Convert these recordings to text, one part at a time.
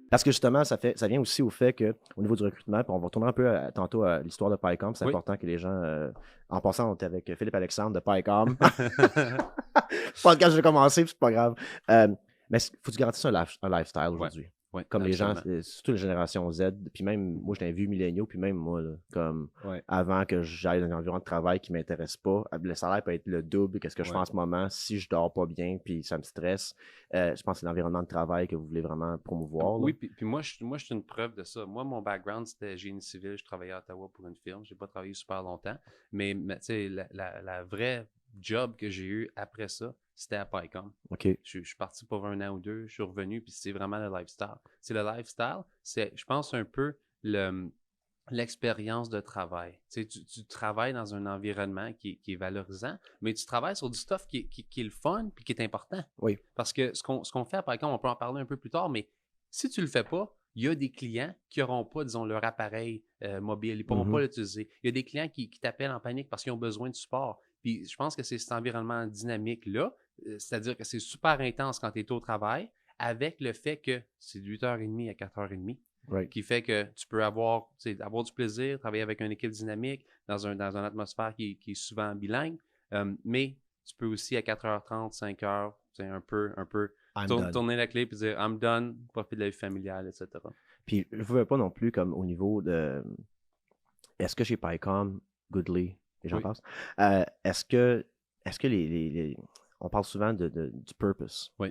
Parce que justement, ça vient aussi au fait qu'au niveau du recrutement, puis on va retourner un peu tantôt à l'histoire de PyCom, c'est important que les gens, en passant, on était avec Philippe Alexandre de PyCom. Podcast, je vais commencer, puis c'est pas grave. Mais il faut que tu garantisses un lifestyle aujourd'hui. Ouais, comme absolument. Les gens, surtout la génération Z, puis même, moi, j'étais un vieux milléniaux, puis même moi, là, comme avant que j'aille dans un environnement de travail qui ne m'intéresse pas, le salaire peut être le double qu'est-ce que je fais en ce moment si je dors pas bien, puis ça me stresse. Je pense que c'est l'environnement de travail que vous voulez vraiment promouvoir. Oui, puis moi, je suis une preuve de ça. Moi, mon background, c'était génie civil. Je travaillais à Ottawa pour une firme. Je n'ai pas travaillé super longtemps. Mais tu sais, la vraie job que j'ai eu après ça, c'était à PyCom. Okay. Je suis parti pour 1 an ou 2, je suis revenu, puis c'est vraiment le lifestyle. C'est le lifestyle, c'est, je pense, un peu l'expérience de travail. Tu sais, tu travailles dans un environnement qui est valorisant, mais tu travailles sur du stuff qui est le fun puis qui est important. Oui. Parce que ce qu'on fait à PyCom, on peut en parler un peu plus tard, mais si tu le fais pas, il y a des clients qui n'auront pas, disons, leur appareil mobile, ils ne pourront pas l'utiliser. Il y a des clients qui t'appellent en panique parce qu'ils ont besoin de support. Puis je pense que c'est cet environnement dynamique-là, c'est-à-dire que c'est super intense quand tu es au travail, avec le fait que c'est de 8h30 à 4h30, qui fait que tu peux avoir du plaisir, travailler avec une équipe dynamique, dans une atmosphère qui est souvent bilingue, mais tu peux aussi à 4h30, 5h, un peu tourner la clé et dire « I'm done », profiter de la vie familiale, etc. Puis je ne veux pas non plus comme au niveau de... Est-ce que chez PyCom, Goodly, et j'en passe, est-ce que on parle souvent du purpose. Oui.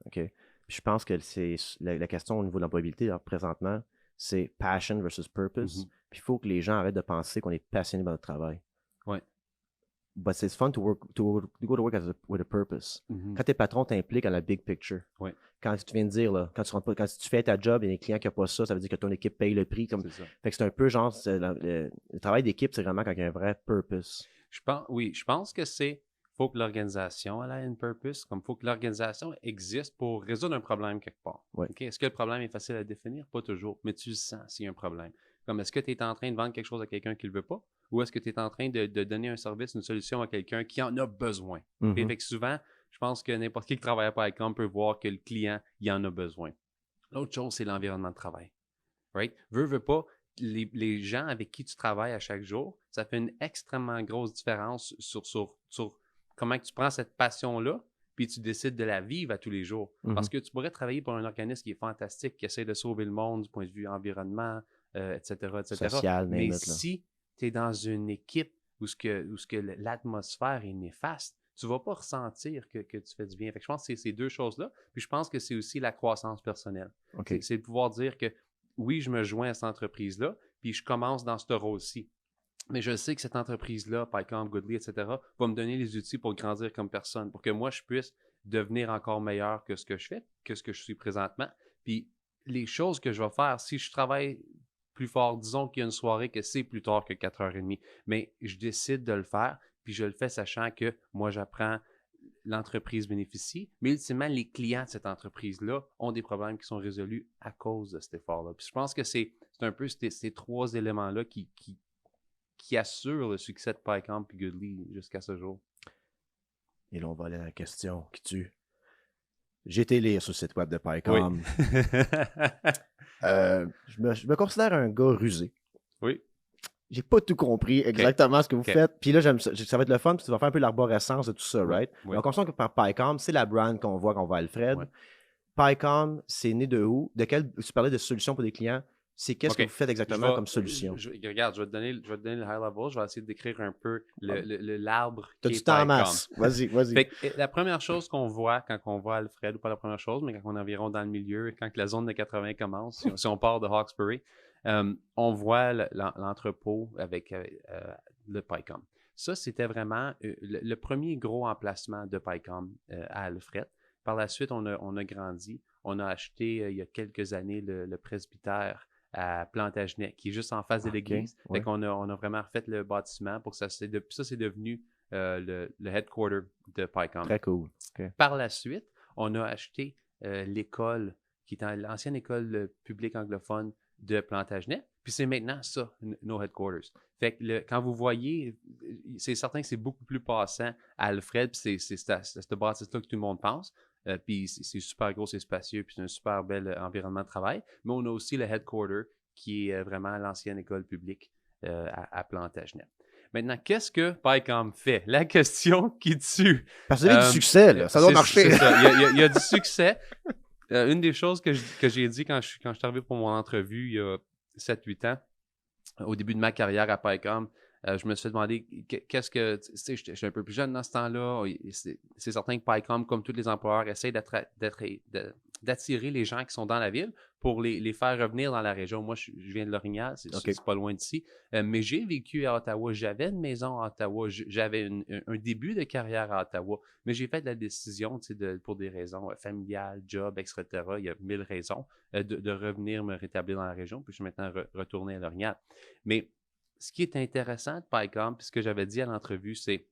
OK. Puis je pense que c'est la question au niveau de l'employabilité, présentement, c'est passion versus purpose. Puis il faut que les gens arrêtent de penser qu'on est passionné par notre travail. Oui. But it's fun to go to work with a purpose. Quand tes patrons t'impliquent dans la big picture. Oui. Quand tu viens de dire, là, quand tu fais ta job et les clients qui n'ont pas ça, ça veut dire que ton équipe paye le prix. Comme... Fait que c'est un peu genre, le travail d'équipe, c'est vraiment quand il y a un vrai purpose. Je pense que faut que l'organisation ait une purpose, comme il faut que l'organisation existe pour résoudre un problème quelque part. Ouais. Okay? Est-ce que le problème est facile à définir? Pas toujours, mais tu le sens s'il y a un problème. Comme est-ce que tu es en train de vendre quelque chose à quelqu'un qui ne le veut pas? Ou est-ce que tu es en train de donner un service, une solution à quelqu'un qui en a besoin? Okay? Fait que souvent, je pense que n'importe qui travaille à PyCom peut voir que le client, il en a besoin. L'autre chose, c'est l'environnement de travail. Right? Veux pas, les gens avec qui tu travailles à chaque jour, ça fait une extrêmement grosse différence sur comment tu prends cette passion-là, puis tu décides de la vivre à tous les jours. Parce que tu pourrais travailler pour un organisme qui est fantastique, qui essaie de sauver le monde du point de vue environnement, etc., etc. Social, mais si tu es dans une équipe où l'atmosphère est néfaste, tu ne vas pas ressentir que tu fais du bien. Fait que je pense que c'est ces deux choses-là. Puis je pense que c'est aussi la croissance personnelle. Okay. C'est de pouvoir dire que oui, je me joins à cette entreprise-là, puis je commence dans ce rôle-ci. Mais je sais que cette entreprise-là, PyCom, Goodly, etc., va me donner les outils pour grandir comme personne, pour que moi, je puisse devenir encore meilleur que ce que je fais, que ce que je suis présentement. Puis les choses que je vais faire, si je travaille plus fort, disons qu'il y a une soirée que c'est plus tard que 4h30, mais je décide de le faire, puis je le fais sachant que moi, j'apprends, l'entreprise bénéficie, mais ultimement, les clients de cette entreprise-là ont des problèmes qui sont résolus à cause de cet effort-là. Puis je pense que c'est un peu ces trois éléments-là qui assurent le succès de PyCom et Goodly jusqu'à ce jour. Et là, on va aller à la question qui tue. J'ai été lire sur le site web de PyCom. Oui. Je me considère un gars rusé. Oui. J'ai pas tout compris exactement ce que vous faites. Puis là, ça va être le fun, puis tu vas faire un peu l'arborescence de tout ça, right? Oui. Donc, on sent que par PyCom, c'est la brand qu'on voit Alfred. Oui. PyCom, c'est né de où? De quel? Tu parlais de solutions pour des clients. C'est qu'est-ce que vous faites exactement comme solution? Regarde, je vais te donner le high level. Je vais essayer de décrire un peu l'arbre qui est PyCom. T'as du temps en masse. Vas-y. Fait que, la première chose qu'on voit quand on voit Alfred, ou pas la première chose, mais quand on est environ dans le milieu, quand la zone de 80 commence, si on part de Hawkesbury, on voit l'entrepôt avec le PyCom. Ça, c'était vraiment le premier gros emplacement de PyCom à Alfred. Par la suite, on a grandi. On a acheté, il y a quelques années, le presbytère à Plantagenet, qui est juste en face de l'église. Okay. Fait qu'on a vraiment refait le bâtiment pour que ça c'est devenu le headquarter de PyCom. Très cool. Okay. Par la suite, on a acheté l'école, qui est l'ancienne école publique anglophone de Plantagenet. Puis c'est maintenant ça, nos headquarters. Fait que quand vous voyez, c'est certain que c'est beaucoup plus passant à Alfred, puis c'est cette bâtisse-là que tout le monde pense. Puis c'est super gros, c'est spacieux, puis c'est un super bel environnement de travail. Mais on a aussi le headquarter, qui est vraiment l'ancienne école publique à Plantagenet. Maintenant, qu'est-ce que PyCom fait? La question qui tue. Parce que vous avez du succès, là. Ça doit marcher. C'est ça. Il y a du succès. Une des choses que j'ai dit quand je suis arrivé pour mon entrevue il y a 7-8 ans, au début de ma carrière à PyCom, je me suis demandé qu'est-ce que... Tu sais, j'étais un peu plus jeune dans ce temps-là. C'est certain que PyCom, comme tous les employeurs, essaie d'attirer les gens qui sont dans la ville pour les faire revenir dans la région. Moi, je viens de L'Orignal, c'est pas loin d'ici. Mais j'ai vécu à Ottawa. J'avais une maison à Ottawa. J'avais un début de carrière à Ottawa. Mais j'ai fait la décision, pour des raisons familiales, job, etc. Il y a 1000 raisons de revenir me rétablir dans la région. Puis je suis maintenant retourné à L'Orignal. Mais ce qui est intéressant de PyCom, puis ce que j'avais dit à l'entrevue, c'est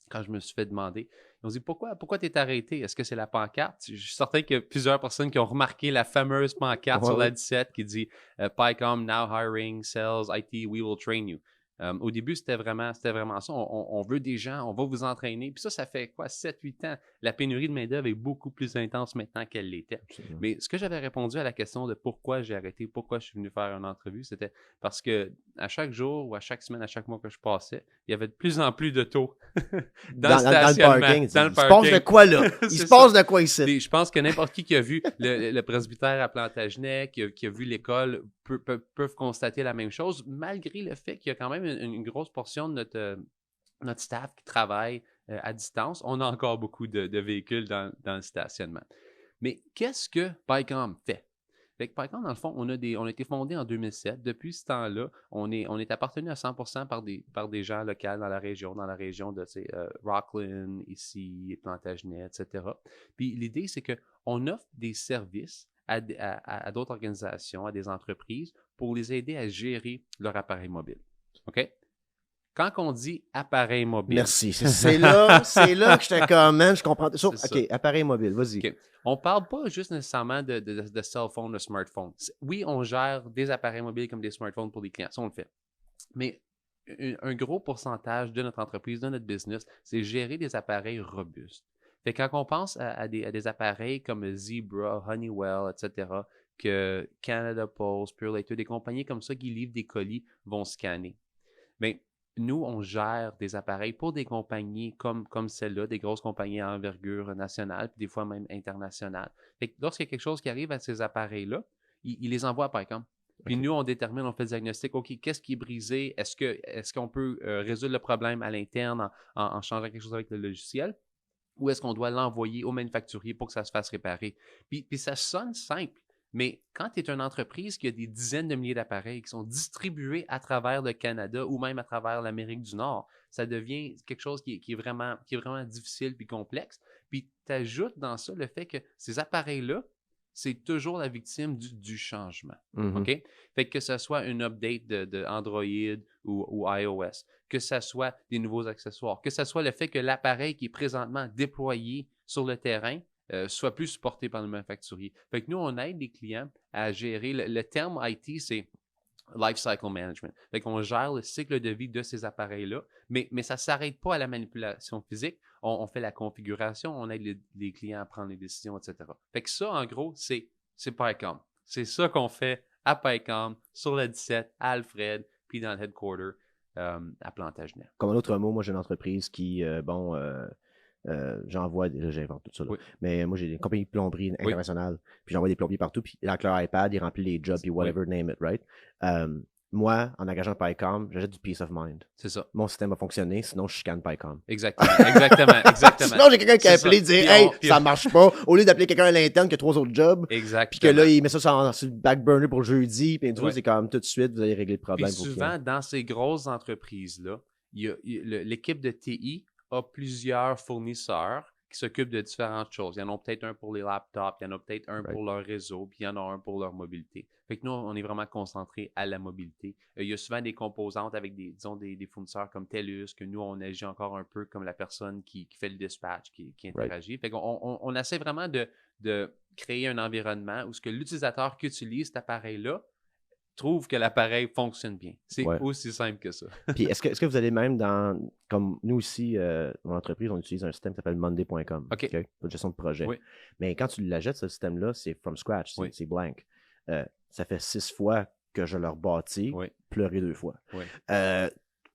quand je me suis fait demander, ils ont dit pourquoi tu es arrêté? Est-ce que c'est la pancarte? Je suis certain qu'il y a plusieurs personnes qui ont remarqué la fameuse pancarte sur la 17 qui dit PyCom now hiring, sales, IT, we will train you. Au début, c'était vraiment ça. On veut des gens, on va vous entraîner. Puis ça fait quoi, 7-8 ans? La pénurie de main-d'œuvre est beaucoup plus intense maintenant qu'elle l'était. Absolument. Mais ce que j'avais répondu à la question de pourquoi j'ai arrêté, pourquoi je suis venu faire une entrevue, c'était parce que à chaque jour ou à chaque semaine, à chaque mois que je passais, il y avait de plus en plus de taux dans le stationnement. Il se passe de quoi là? Il se passe de quoi ici? Je pense que n'importe qui a vu le presbytère à Plantagenet, qui a vu l'école, peuvent constater la même chose, malgré le fait qu'il y a quand même une grosse portion de notre staff qui travaille à distance. On a encore beaucoup de véhicules dans le stationnement. Mais qu'est-ce que PyCom fait? Fait que PyCom, dans le fond, on a été fondé en 2007. Depuis ce temps-là, on est appartenu à 100% par des gens locaux dans la région de Rockland, ici, Plantagenet, etc. Puis l'idée, c'est qu'on offre des services à d'autres organisations, à des entreprises, pour les aider à gérer leur appareil mobile. OK? Quand on dit appareil mobile... Merci. C'est là que j'étais comme, man, je comprends. OK, appareil mobile, vas-y. Okay. On ne parle pas juste nécessairement de cell phone, de smartphone. Oui, on gère des appareils mobiles comme des smartphones pour les clients. Ça, on le fait. Mais un gros pourcentage de notre entreprise, de notre business, c'est gérer des appareils robustes. Fait que quand on pense à des appareils comme Zebra, Honeywell, etc., que Canada Post, Purelator, des compagnies comme ça qui livrent des colis vont scanner. Mais nous, on gère des appareils pour des compagnies comme celle-là, des grosses compagnies à envergure nationale, puis des fois même internationale. Fait que lorsqu'il y a quelque chose qui arrive à ces appareils-là, ils les envoient à PyCom. Puis nous, on détermine, on fait le diagnostic, OK, qu'est-ce qui est brisé? Est-ce qu'on peut résoudre le problème à l'interne en changeant quelque chose avec le logiciel? Ou est-ce qu'on doit l'envoyer au manufacturier pour que ça se fasse réparer? Puis ça sonne simple. Mais quand tu es une entreprise qui a des dizaines de milliers d'appareils qui sont distribués à travers le Canada ou même à travers l'Amérique du Nord, ça devient quelque chose qui est vraiment difficile puis complexe. Puis tu ajoutes dans ça le fait que ces appareils-là, c'est toujours la victime du changement. Mm-hmm. OK? Fait que ce soit une update de Android ou iOS, que ce soit des nouveaux accessoires, que ce soit le fait que l'appareil qui est présentement déployé sur le terrain soit plus supporté par le manufacturier. Fait que nous, on aide les clients à gérer. Le terme IT, c'est Life Cycle Management. Fait qu'on gère le cycle de vie de ces appareils-là, mais ça ne s'arrête pas à la manipulation physique. On fait la configuration, on aide les clients à prendre les décisions, etc. Fait que ça, en gros, c'est PyCom. C'est ça qu'on fait à PyCom, sur le 17, à Alfred, puis dans le headquarter à Plantagenet. Comme un autre mot, moi, j'ai une entreprise qui, j'envoie, j'invente tout ça, là. Oui. Mais moi, j'ai une compagnie de plomberie internationale, puis j'envoie des plombiers partout, puis avec leur iPad, ils remplissent les jobs, puis whatever, name it, right? Moi, en engageant PyCom, j'achète du peace of mind. C'est ça. Mon système va fonctionner, sinon je chicane PyCom. Exactement. Sinon, j'ai quelqu'un qui a appelé et dire « Hey, ça marche pas » au lieu d'appeler quelqu'un à l'interne qui a 3 autres jobs. Exactement. Puis que là, il met ça sur le back burner pour jeudi, puis c'est comme tout de suite, vous allez régler le problème. Puis souvent, dans ces grosses entreprises-là, l'équipe de TI a plusieurs fournisseurs qui s'occupent de différentes choses. Il y en a peut-être un pour les laptops, il y en a peut-être un pour leur réseau, puis il y en a un pour leur mobilité. Fait que nous, on est vraiment concentré à la mobilité. Il y a souvent des composantes avec des fournisseurs comme TELUS, que nous, on agit encore un peu comme la personne qui fait le dispatch, qui interagit. Fait qu'on essaie vraiment de créer un environnement où ce que l'utilisateur qui utilise cet appareil-là trouve que l'appareil fonctionne bien. C'est aussi simple que ça. Puis est-ce que vous allez même comme nous ici, mon entreprise, on utilise un système qui s'appelle monday.com, OK. Pour gestion de projet. Oui. Mais quand tu l'achètes, ce système-là, c'est from scratch, c'est blank. Ça fait 6 fois que je le rebâtis, pleurer 2 fois. Oui.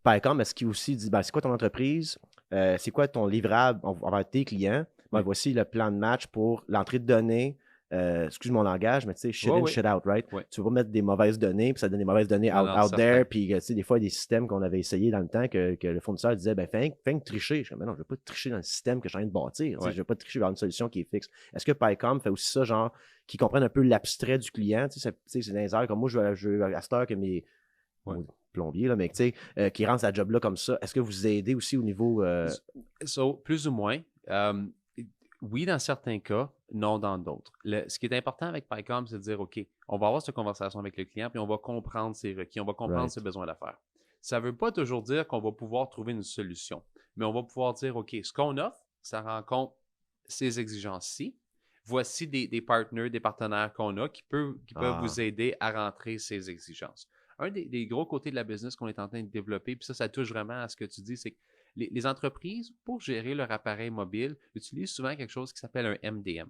Paycom, est-ce qu'il aussi dit, c'est quoi ton entreprise? C'est quoi ton livrable envers tes clients? Voici le plan de match pour l'entrée de données. Excuse mon langage, mais tu sais, shit in, shit out, right? Tu veux pas mettre des mauvaises données, puis ça donne des mauvaises données out there, puis tu sais, des fois, il y a des systèmes qu'on avait essayé dans le temps que le fournisseur disait, fais tricher. Je dis, mais non, je veux pas tricher dans le système que je suis en train de bâtir. Je veux pas tricher vers une solution qui est fixe. Est-ce que Paycom fait aussi ça, genre, qui comprennent un peu l'abstrait du client? Tu sais, c'est dans les airs, comme moi, je veux à cette heure que mes plombiers, là, mais tu sais, qui rendent sa job là comme ça. Est-ce que vous aidez aussi au niveau. Plus ou moins. Oui, dans certains cas, non dans d'autres. Ce qui est important avec Paycom, c'est de dire, OK, on va avoir cette conversation avec le client, puis on va comprendre ses requis, on va comprendre ses besoins d'affaires. Ça ne veut pas toujours dire qu'on va pouvoir trouver une solution, mais on va pouvoir dire, OK, ce qu'on offre, ça rencontre ces exigences-ci. Voici des partenaires qu'on a qui peuvent vous aider à rentrer ces exigences. Un des gros côtés de la business qu'on est en train de développer, puis ça touche vraiment à ce que tu dis, c'est que les entreprises, pour gérer leur appareil mobile, utilisent souvent quelque chose qui s'appelle un MDM.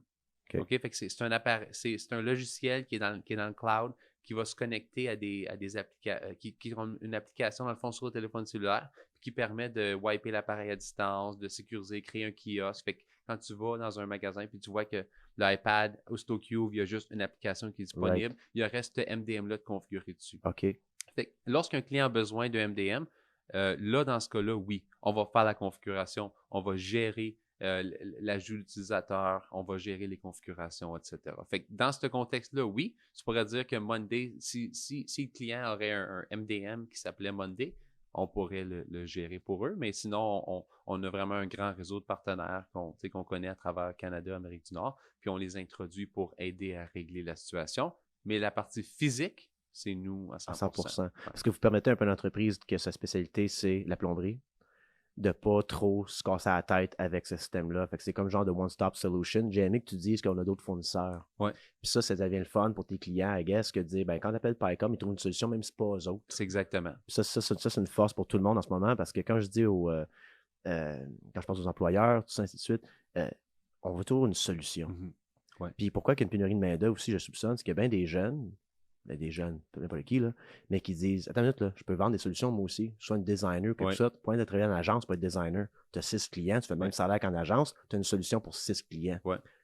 OK? Fait que c'est un logiciel qui est dans le cloud qui va se connecter à des applications, qui ont une application dans le fond sur le téléphone cellulaire qui permet de wiper l'appareil à distance, de sécuriser, créer un kiosque. Fait que quand tu vas dans un magasin puis tu vois que l'iPad ou StockCube, il y a juste une application qui est disponible, il y aurait ce MDM-là de configurer dessus. OK. Fait que lorsqu'un client a besoin d'un MDM, là, dans ce cas-là, oui, on va faire la configuration, on va gérer l'ajout d'utilisateur, on va gérer les configurations, etc. Fait que dans ce contexte-là, oui, tu pourrais dire que Monday, si le client aurait un MDM qui s'appelait Monday, on pourrait le gérer pour eux, mais sinon, on a vraiment un grand réseau de partenaires qu'on connaît à travers Canada, Amérique du Nord, puis on les introduit pour aider à régler la situation. Mais la partie physique, c'est nous à 100%. Parce que vous permettez un peu à l'entreprise que sa spécialité, c'est la plomberie, de ne pas trop se casser la tête avec ce système-là. Fait que c'est comme genre de one-stop solution. J'ai aimé que tu dises qu'on a d'autres fournisseurs. Ouais. Puis ça devient le fun pour tes clients, I guess, que de dire, quand tu appelles Paycom, ils trouvent une solution, même si c'est pas eux autres. C'est exactement. Puis ça, c'est une force pour tout le monde en ce moment, parce que quand je dis quand je pense aux employeurs, tout ça, ainsi de suite, on veut toujours une solution. Mm-hmm. Puis pourquoi qu'il y a une pénurie de main-d'œuvre aussi, je soupçonne, c'est qu'il y a bien des jeunes, peu importe qui, là, mais qui disent, attends une minute, là, je peux vendre des solutions moi aussi. Je suis un designer, quelque chose. Point de travailler en agence pour être designer. Tu as 6 clients, tu fais le même salaire qu'en agence, tu as une solution pour 6 clients.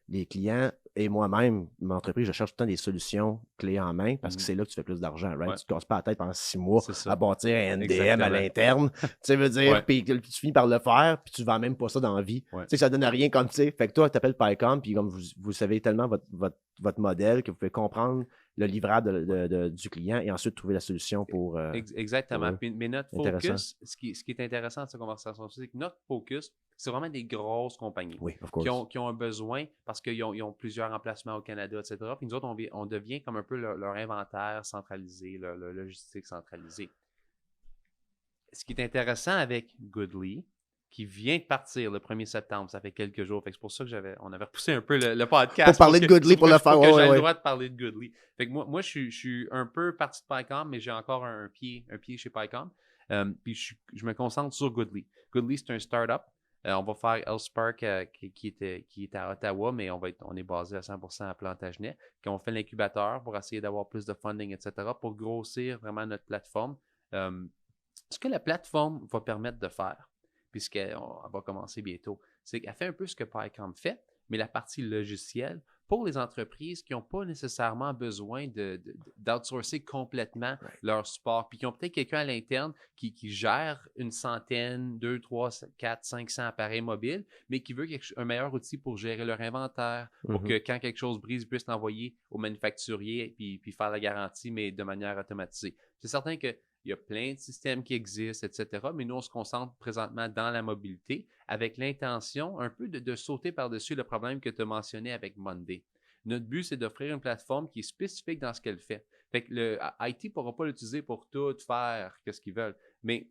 Les clients et moi-même, mon entreprise, je cherche tout le temps des solutions clés en main parce que c'est là que tu fais plus d'argent, right? Tu ne te casses pas la tête pendant 6 mois à bâtir un NDM à l'interne. Tu sais, veut dire, puis tu finis par le faire, puis tu ne vends même pas ça dans la vie. Tu sais, ça donne rien comme, tu sais. Fait que toi, tu t'appelles Paycom, puis comme vous savez tellement votre modèle que vous pouvez comprendre le livrable du client et ensuite trouver la solution pour. Exactement. Mais notre focus, ce qui est intéressant de cette conversation, c'est que notre focus, c'est vraiment des grosses compagnies qui ont un besoin parce qu'ils ont plusieurs emplacements au Canada, etc. Puis nous autres, on devient comme un peu leur inventaire centralisé, leur logistique centralisée. Ce qui est intéressant avec Goodly, qui vient de partir le 1er septembre, ça fait quelques jours. Fait que c'est pour ça que on avait repoussé un peu le podcast. Pour parler de Goodly, pour le faire. J'ai le droit de parler de Goodly. Fait que moi je suis un peu parti de Paycom, mais j'ai encore un pied chez Paycom. Puis je me concentre sur Goodly. Goodly, c'est un startup. On va faire Elspark qui est à Ottawa, mais on est basé à 100% à Plantagenet. Puis on fait l'incubateur pour essayer d'avoir plus de funding, etc., pour grossir vraiment notre plateforme. Ce que la plateforme va permettre de faire, puisqu'elle va commencer bientôt, c'est qu'elle fait un peu ce que Paycom fait, mais la partie logicielle, pour les entreprises qui n'ont pas nécessairement besoin d'outsourcer complètement leur support, puis qui ont peut-être quelqu'un à l'interne qui gère une centaine, 2, 3, 4, 500 appareils mobiles, mais qui veut un meilleur outil pour gérer leur inventaire, pour que quand quelque chose brise, ils puissent l'envoyer au manufacturier puis faire la garantie, mais de manière automatisée. C'est certain que il y a plein de systèmes qui existent, etc. Mais nous, on se concentre présentement dans la mobilité avec l'intention un peu de sauter par-dessus le problème que tu as mentionné avec Monday. Notre but, c'est d'offrir une plateforme qui est spécifique dans ce qu'elle fait. Fait que le IT ne pourra pas l'utiliser pour tout faire, ce qu'ils veulent. Mais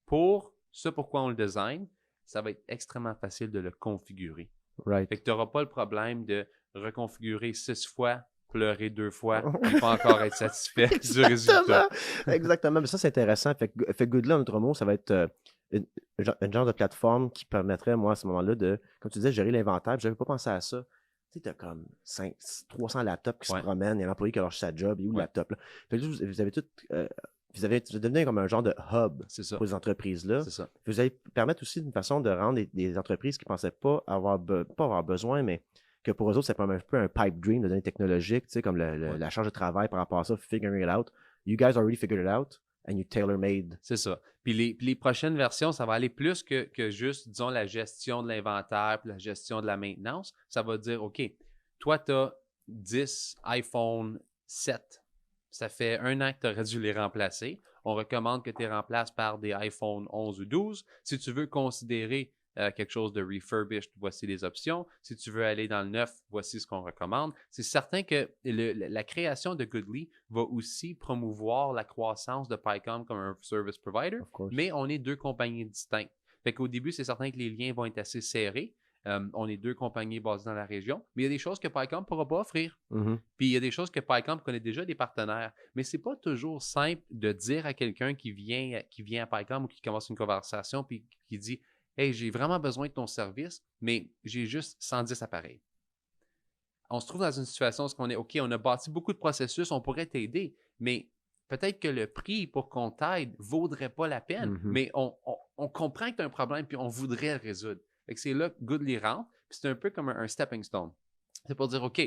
pour ce pourquoi on le design, ça va être extrêmement facile de le configurer. Fait que tu n'auras pas le problème de reconfigurer 6 fois pleurer 2 fois et pas encore être satisfait du résultat. Exactement. Mais ça, c'est intéressant. Fait que Goodly, en autre mot, ça va être une genre de plateforme qui permettrait, moi, à ce moment-là, de, comme tu disais, gérer l'inventaire. Je n'avais pas pensé à ça. Tu sais, tu as comme 300 laptops qui se promènent. Il y a un employé qui a lâché sa job. Il est où le laptop? Là? Fait que vous avez tout. Vous devenez comme un genre de hub pour les entreprises-là. C'est ça. Vous allez permettre aussi d'une façon de rendre des entreprises qui ne pensaient pas avoir besoin, mais que pour eux autres, c'est un peu un pipe dream de données technologiques, tu sais, comme la charge de travail par rapport à ça, figuring it out. You guys already figured it out and you tailor-made. C'est ça. Puis les prochaines versions, ça va aller plus que juste, disons, la gestion de l'inventaire puis la gestion de la maintenance. Ça va dire, OK, toi, tu as 10 iPhone 7. Ça fait 1 an que tu aurais dû les remplacer. On recommande que tu les remplaces par des iPhone 11 ou 12. Si tu veux considérer quelque chose de refurbished, voici les options. Si tu veux aller dans le neuf, voici ce qu'on recommande. C'est certain que la création de Goodly va aussi promouvoir la croissance de PyCom comme un service provider, mais on est 2 compagnies distinctes. Fait qu'au début, c'est certain que les liens vont être assez serrés. On est 2 compagnies basées dans la région, mais il y a des choses que PyCom ne pourra pas offrir. Puis il y a des choses que PyCom connaît déjà des partenaires. Mais ce n'est pas toujours simple de dire à quelqu'un qui vient à PyCom ou qui commence une conversation puis qui dit « Hey, j'ai vraiment besoin de ton service, mais j'ai juste 110 appareils. » On se trouve dans une situation où on est « OK, on a bâti beaucoup de processus, on pourrait t'aider, mais peut-être que le prix pour qu'on t'aide ne vaudrait pas la peine, mais on comprend que tu as un problème puis on voudrait le résoudre. » Fait que c'est là que Goodly rentre, puis c'est un peu comme un stepping stone. C'est pour dire, OK,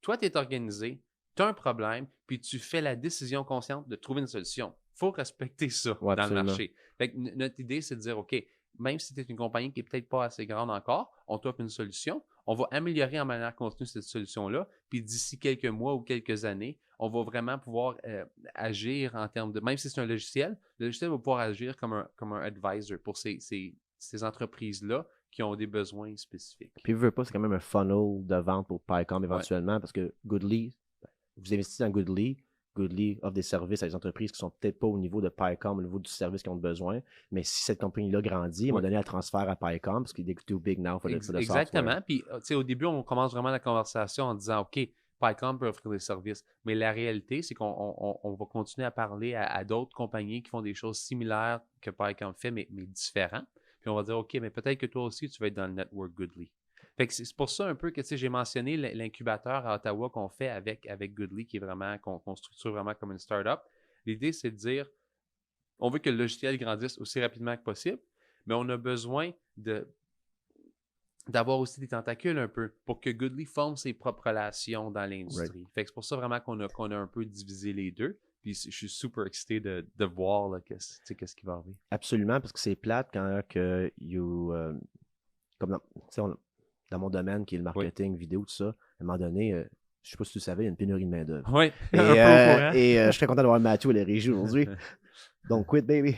toi, tu es organisé, tu as un problème, puis tu fais la décision consciente de trouver une solution. Il faut respecter ça dans le marché. Fait que notre idée, c'est de dire, OK, même si tu es une compagnie qui n'est peut-être pas assez grande encore, on t'offre une solution, on va améliorer en manière continue cette solution-là, puis d'ici quelques mois ou quelques années, on va vraiment pouvoir agir en termes de, même si c'est un logiciel, le logiciel va pouvoir agir comme un advisor pour ces entreprises-là qui ont des besoins spécifiques. Puis, veux pas, c'est quand même un funnel de vente pour PyCom éventuellement, parce que Goodly, vous investissez dans Goodly offre des services à des entreprises qui sont peut-être pas au niveau de PyCom, au niveau du service qu'ils ont besoin, mais si cette compagnie-là grandit, ils vont donner le transfert à PyCom, parce qu'il est too big now for the software. Exactement. Puis, au début, on commence vraiment la conversation en disant, OK, PyCom peut offrir des services, mais la réalité, c'est qu'on va continuer à parler à d'autres compagnies qui font des choses similaires que PyCom fait, mais différents. Puis on va dire, OK, mais peut-être que toi aussi, tu vas être dans le network Goodly. Fait que c'est pour ça un peu que j'ai mentionné l'incubateur à Ottawa qu'on fait avec Goodly, qui est vraiment, qu'on structure vraiment comme une startup. L'idée, c'est de dire, on veut que le logiciel grandisse aussi rapidement que possible, mais on a besoin d'avoir aussi des tentacules un peu pour que Goodly forme ses propres relations dans l'industrie. Fait que c'est pour ça vraiment qu'on a un peu divisé les deux. Puis je suis super excité de voir là, qu'est-ce qui va arriver. Absolument, parce que c'est plate quand comme dans mon domaine qui est le marketing vidéo, tout ça, à un moment donné, je ne sais pas si tu le savais, il y a une pénurie de main-d'œuvre. Oui, et je suis très content d'avoir Mathieu à la régie aujourd'hui. Donc, quit, baby.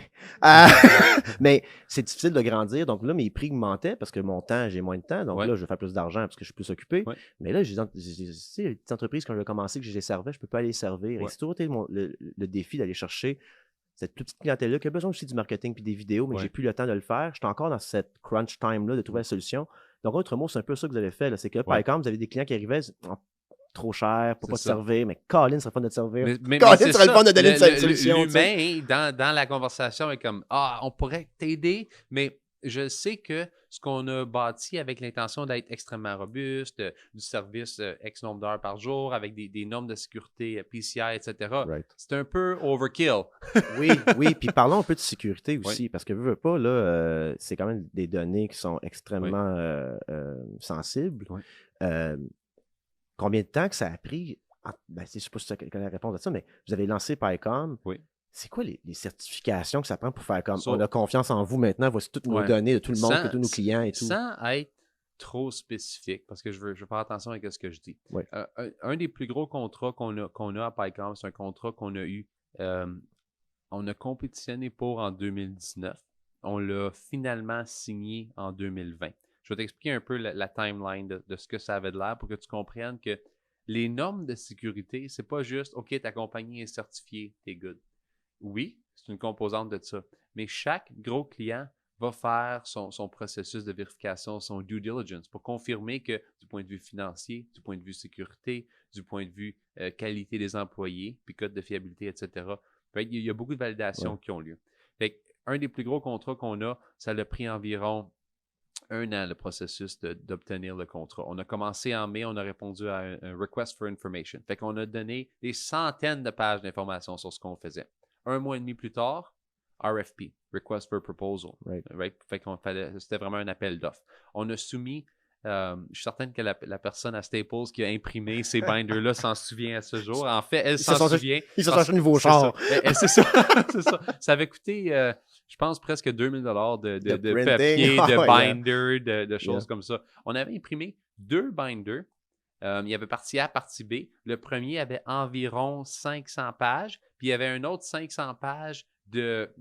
Mais c'est difficile de grandir. Donc là, mes prix augmentaient parce que mon temps, j'ai moins de temps. Donc là, je vais faire plus d'argent parce que je suis plus occupé. Mais là, j'ai les petites entreprises, quand je vais commencer, que je les servais, je ne peux pas aller les servir. Et c'est toujours été le défi d'aller chercher cette petite clientèle-là qui a besoin aussi du marketing puis des vidéos, mais j'ai plus le temps de le faire. Je suis encore dans cette crunch time-là de trouver la solution. Donc, autre mot, c'est un peu ça que vous avez fait. C'est que PyCom, vous avez des clients qui arrivaient trop cher pour pas te servir, mais Colin, ça serait fun de te servir. Colin, ça serait le fun de donner une solution. L'humain, dans la conversation, est comme, on pourrait t'aider, mais je sais que ce qu'on a bâti avec l'intention d'être extrêmement robuste, du service X nombre d'heures par jour, avec des normes de sécurité PCI, etc., c'est un peu overkill. oui, puis parlons un peu de sécurité aussi, parce que veux pas, là, c'est quand même des données qui sont extrêmement sensibles. Combien de temps que ça a pris? Je ne sais pas si tu connais la réponse à ça, mais vous avez lancé PyCom. C'est quoi les certifications que ça prend pour faire comme on a confiance en vous maintenant, voici toutes nos données de tout le monde, tous nos clients et tout? Sans être trop spécifique, parce que je veux faire attention à ce que je dis. Un des plus gros contrats qu'on a à PyCom, c'est un contrat qu'on a eu. On a compétitionné pour en 2019. On l'a finalement signé en 2020. Je vais t'expliquer un peu la timeline de ce que ça avait de l'air pour que tu comprennes que les normes de sécurité, c'est pas juste « OK, ta compagnie est certifiée, t'es good ». Oui, c'est une composante de ça. Mais chaque gros client va faire son processus de vérification, son due diligence pour confirmer que du point de vue financier, du point de vue sécurité, du point de vue qualité des employés, puis code de fiabilité, etc. Fait qu'il y a beaucoup de validations qui ont lieu. Fait un des plus gros contrats qu'on a, ça a pris environ 1 an, le processus d'obtenir le contrat. On a commencé en mai, on a répondu à un request for information. Fait qu'on a donné des centaines de pages d'informations sur ce qu'on faisait. 1 mois et demi plus tard, RFP, Request for Proposal. Right? Fait qu'on c'était vraiment un appel d'offres. On a soumis, je suis certain que la personne à Staples qui a imprimé ces binders-là s'en souvient à ce jour. En fait, elle s'en souvient. Ils se sont achetés un nouveau char. C'est ça. C'est ça. Ça avait coûté, je pense, presque 2000 $ de papier, de binder, de choses comme ça. On avait imprimé 2 binders. Il y avait partie A, partie B. Le premier avait environ 500 pages, puis il y avait un autre 500 pages de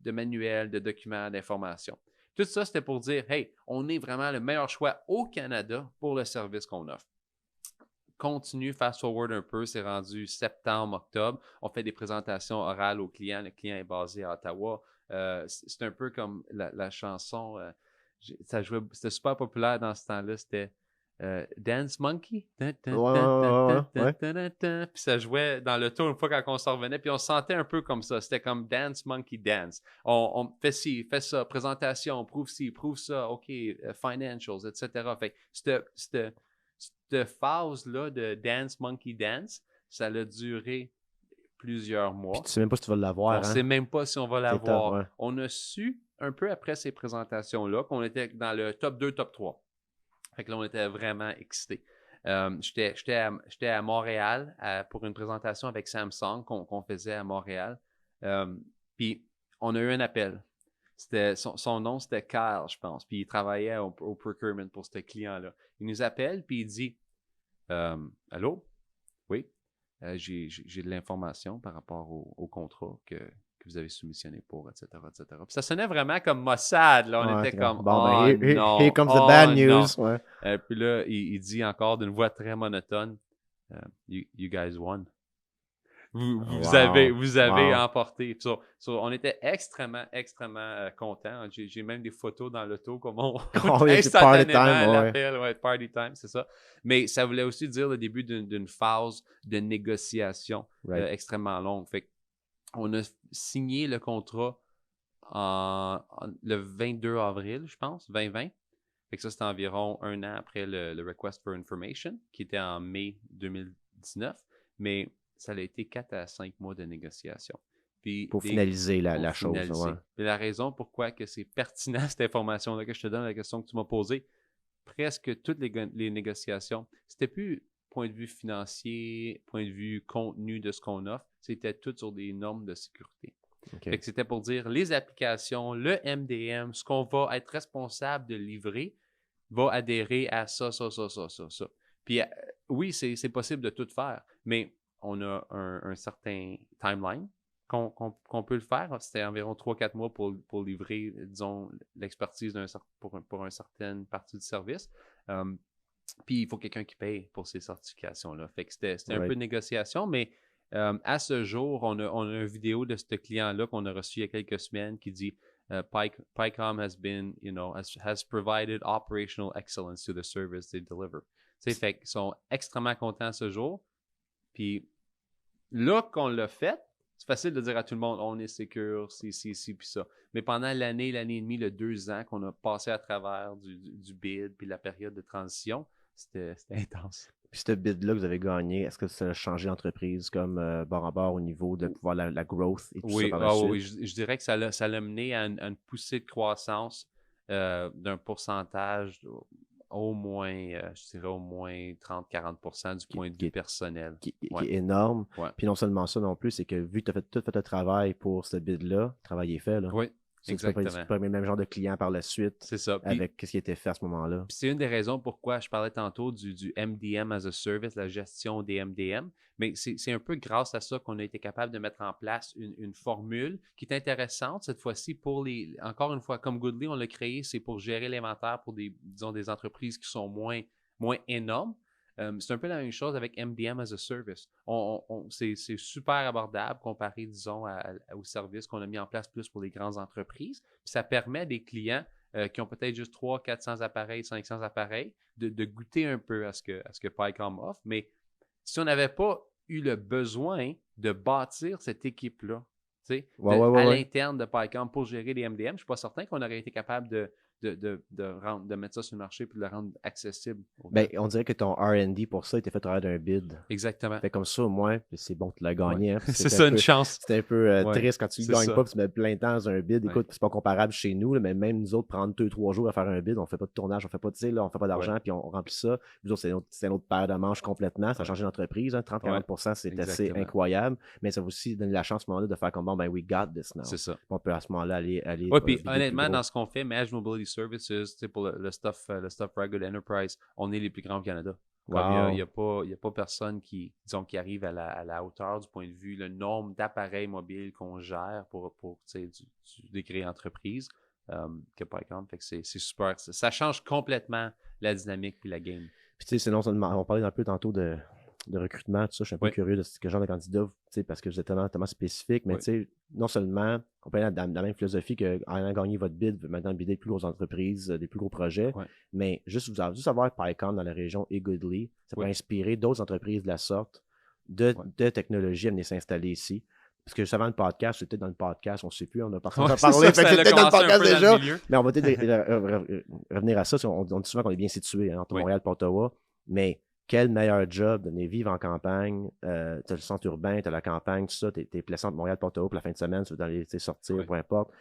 manuels, de documents, d'informations. Tout ça, c'était pour dire, hey, on est vraiment le meilleur choix au Canada pour le service qu'on offre. Continue, fast forward un peu, c'est rendu septembre, octobre. On fait des présentations orales aux clients. Le client est basé à Ottawa. C'est un peu comme la chanson, c'était super populaire dans ce temps-là, c'était Dance Monkey. Puis ça jouait dans le tour une fois quand on s'en revenait, puis on se sentait un peu comme ça. C'était comme Dance Monkey Dance. On fait ci, fait ça, présentation, prouve ci, prouve ça, OK, financials, etc. Fait que cette phase-là de Dance Monkey Dance, ça a duré plusieurs mois. Puis tu sais même pas si tu vas l'avoir. On ne sait même pas si on va l'avoir. Ouais. On a su, un peu après ces présentations-là, qu'on était dans le top 2, top 3. Fait que là, on était vraiment excités. J'étais à Montréal pour une présentation avec Samsung qu'on faisait à Montréal. Puis, on a eu un appel. Son nom, c'était Kyle, je pense. Puis, il travaillait au procurement pour ce client-là. Il nous appelle, puis il dit « Allô? Oui? J'ai de l'information par rapport au contrat que vous avez soumissionné pour, etc., etc. » Puis ça sonnait vraiment comme Mossad, là. On était comme non. Here comes the bad news. Ouais. Puis là, il dit encore d'une voix très monotone you guys won. Vous avez emporté. On était extrêmement contents. J'ai même des photos dans l'auto comme on instantanément l'appel. Party time, c'est ça. Mais ça voulait aussi dire le début d'une phase de négociation extrêmement longue. Fait on a signé le contrat le 22 avril, je pense, 2020. Fait que ça, c'était environ 1 an après le Request for Information, qui était en mai 2019. Mais ça a été 4 à 5 mois de négociation. Puis pour finaliser la chose. Ouais. Puis la raison pourquoi que c'est pertinent, cette information-là que je te donne, la question que tu m'as posée, presque toutes les négociations, c'était plus point de vue financier, point de vue contenu de ce qu'on offre, c'était tout sur des normes de sécurité. Okay. Fait que c'était pour dire les applications, le MDM, ce qu'on va être responsable de livrer, va adhérer à ça. Puis oui, c'est possible de tout faire, mais on a un certain timeline qu'on peut le faire. C'était environ 3-4 mois pour livrer, disons, l'expertise pour une certaine partie du service. Puis il faut quelqu'un qui paye pour ces certifications-là. Fait que c'était un peu de négociation, mais à ce jour, on a une vidéo de ce client-là qu'on a reçu il y a quelques semaines qui dit PyCom has provided operational excellence to the service they deliver. Fait qu'ils sont extrêmement contents ce jour. Puis là qu'on l'a fait, c'est facile de dire à tout le monde on est secure, puis ça. Mais pendant l'année et demie, le 2 ans qu'on a passé à travers du bid puis la période de transition, c'était intense. Puis ce bid-là que vous avez gagné, est-ce que ça a changé l'entreprise comme bord en bord au niveau de pouvoir la growth et tout ça par la suite? Oui, je dirais que ça l'a mené à une poussée de croissance d'un pourcentage au moins 30-40% du point de vue personnel. Qui est énorme. Ouais. Puis non seulement ça non plus, c'est que vu que tu as tout fait le travail pour ce bid-là, le travail est fait. Là. Oui, exactement. C'est pas le même genre de client par la suite. C'est ça. Avec ce qui était fait à ce moment-là. C'est une des raisons pourquoi je parlais tantôt du MDM as a service, la gestion des MDM. Mais c'est un peu grâce à ça qu'on a été capable de mettre en place une formule qui est intéressante cette fois-ci encore une fois, comme Goodly, on l'a créé, c'est pour gérer l'inventaire pour des entreprises qui sont moins énormes. C'est un peu la même chose avec MDM as a service. C'est super abordable comparé, disons, aux services qu'on a mis en place plus pour les grandes entreprises. Puis ça permet à des clients qui ont peut-être juste 300, 400 appareils, 500 appareils, de goûter un peu à ce que Paycom offre. Mais si on n'avait pas eu le besoin de bâtir cette équipe-là, à l'interne de Paycom pour gérer les MDM, je ne suis pas certain qu'on aurait été capable de mettre ça sur le marché et de le rendre accessible. Ben, on dirait que ton R&D pour ça était fait à travers d'un bid. Exactement. Fait comme ça, au moins, c'est bon que tu l'as gagné. Hein, c'est ça, une chance. C'était un peu triste quand tu ne gagnes pas et tu mets plein de temps dans un bid. Écoute, c'est pas comparable chez nous, là, mais même nous autres, prendre 2-3 jours à faire un bid, on fait pas de tournage, on fait pas d'argent, puis on remplit ça. Nous autres, c'est une autre paire de manches complètement. Ça a changé d'entreprise. Hein, 30-40%, c'est assez incroyable. Mais ça va aussi donner la chance à ce moment-là de faire comme bon, ben, we got this now. C'est ça. On peut à ce moment-là aller. Oui, puis honnêtement, dans ce qu'on fait, Managed Mobility Services, pour le stuff Rugged Enterprise, on est les plus grands au Canada. Il n'y a pas personne qui arrive à la hauteur du point de vue, le nombre d'appareils mobiles qu'on gère pour des créer entreprises que Paycom. Fait que c'est super. Ça change complètement la dynamique puis la game. Puis tu sais, sinon, on parlait un peu tantôt de recrutement, tout ça. Je suis un peu curieux de quel genre de candidat, parce que vous êtes tellement spécifique, mais tu sais, non seulement, on peut aller dans la même philosophie qu'en ayant gagné votre bid, maintenant bider des plus grosses entreprises, des plus gros projets, mais juste avoir Paycom dans la région et Goodly, ça peut inspirer d'autres entreprises de la sorte de technologie à venir s'installer ici. Parce que juste avant le podcast, c'était dans le podcast, on ne sait plus, on a parlé, fait que c'était dans le podcast déjà, mais on va peut-être revenir à ça, on dit souvent qu'on est bien situé entre Montréal et Ottawa, mais quel meilleur job de vivre en campagne, tu as le centre urbain, tu as la campagne, tout ça, tu es placé entre Montréal et Ottawa pour la fin de semaine, tu veux aller sortir, peu importe,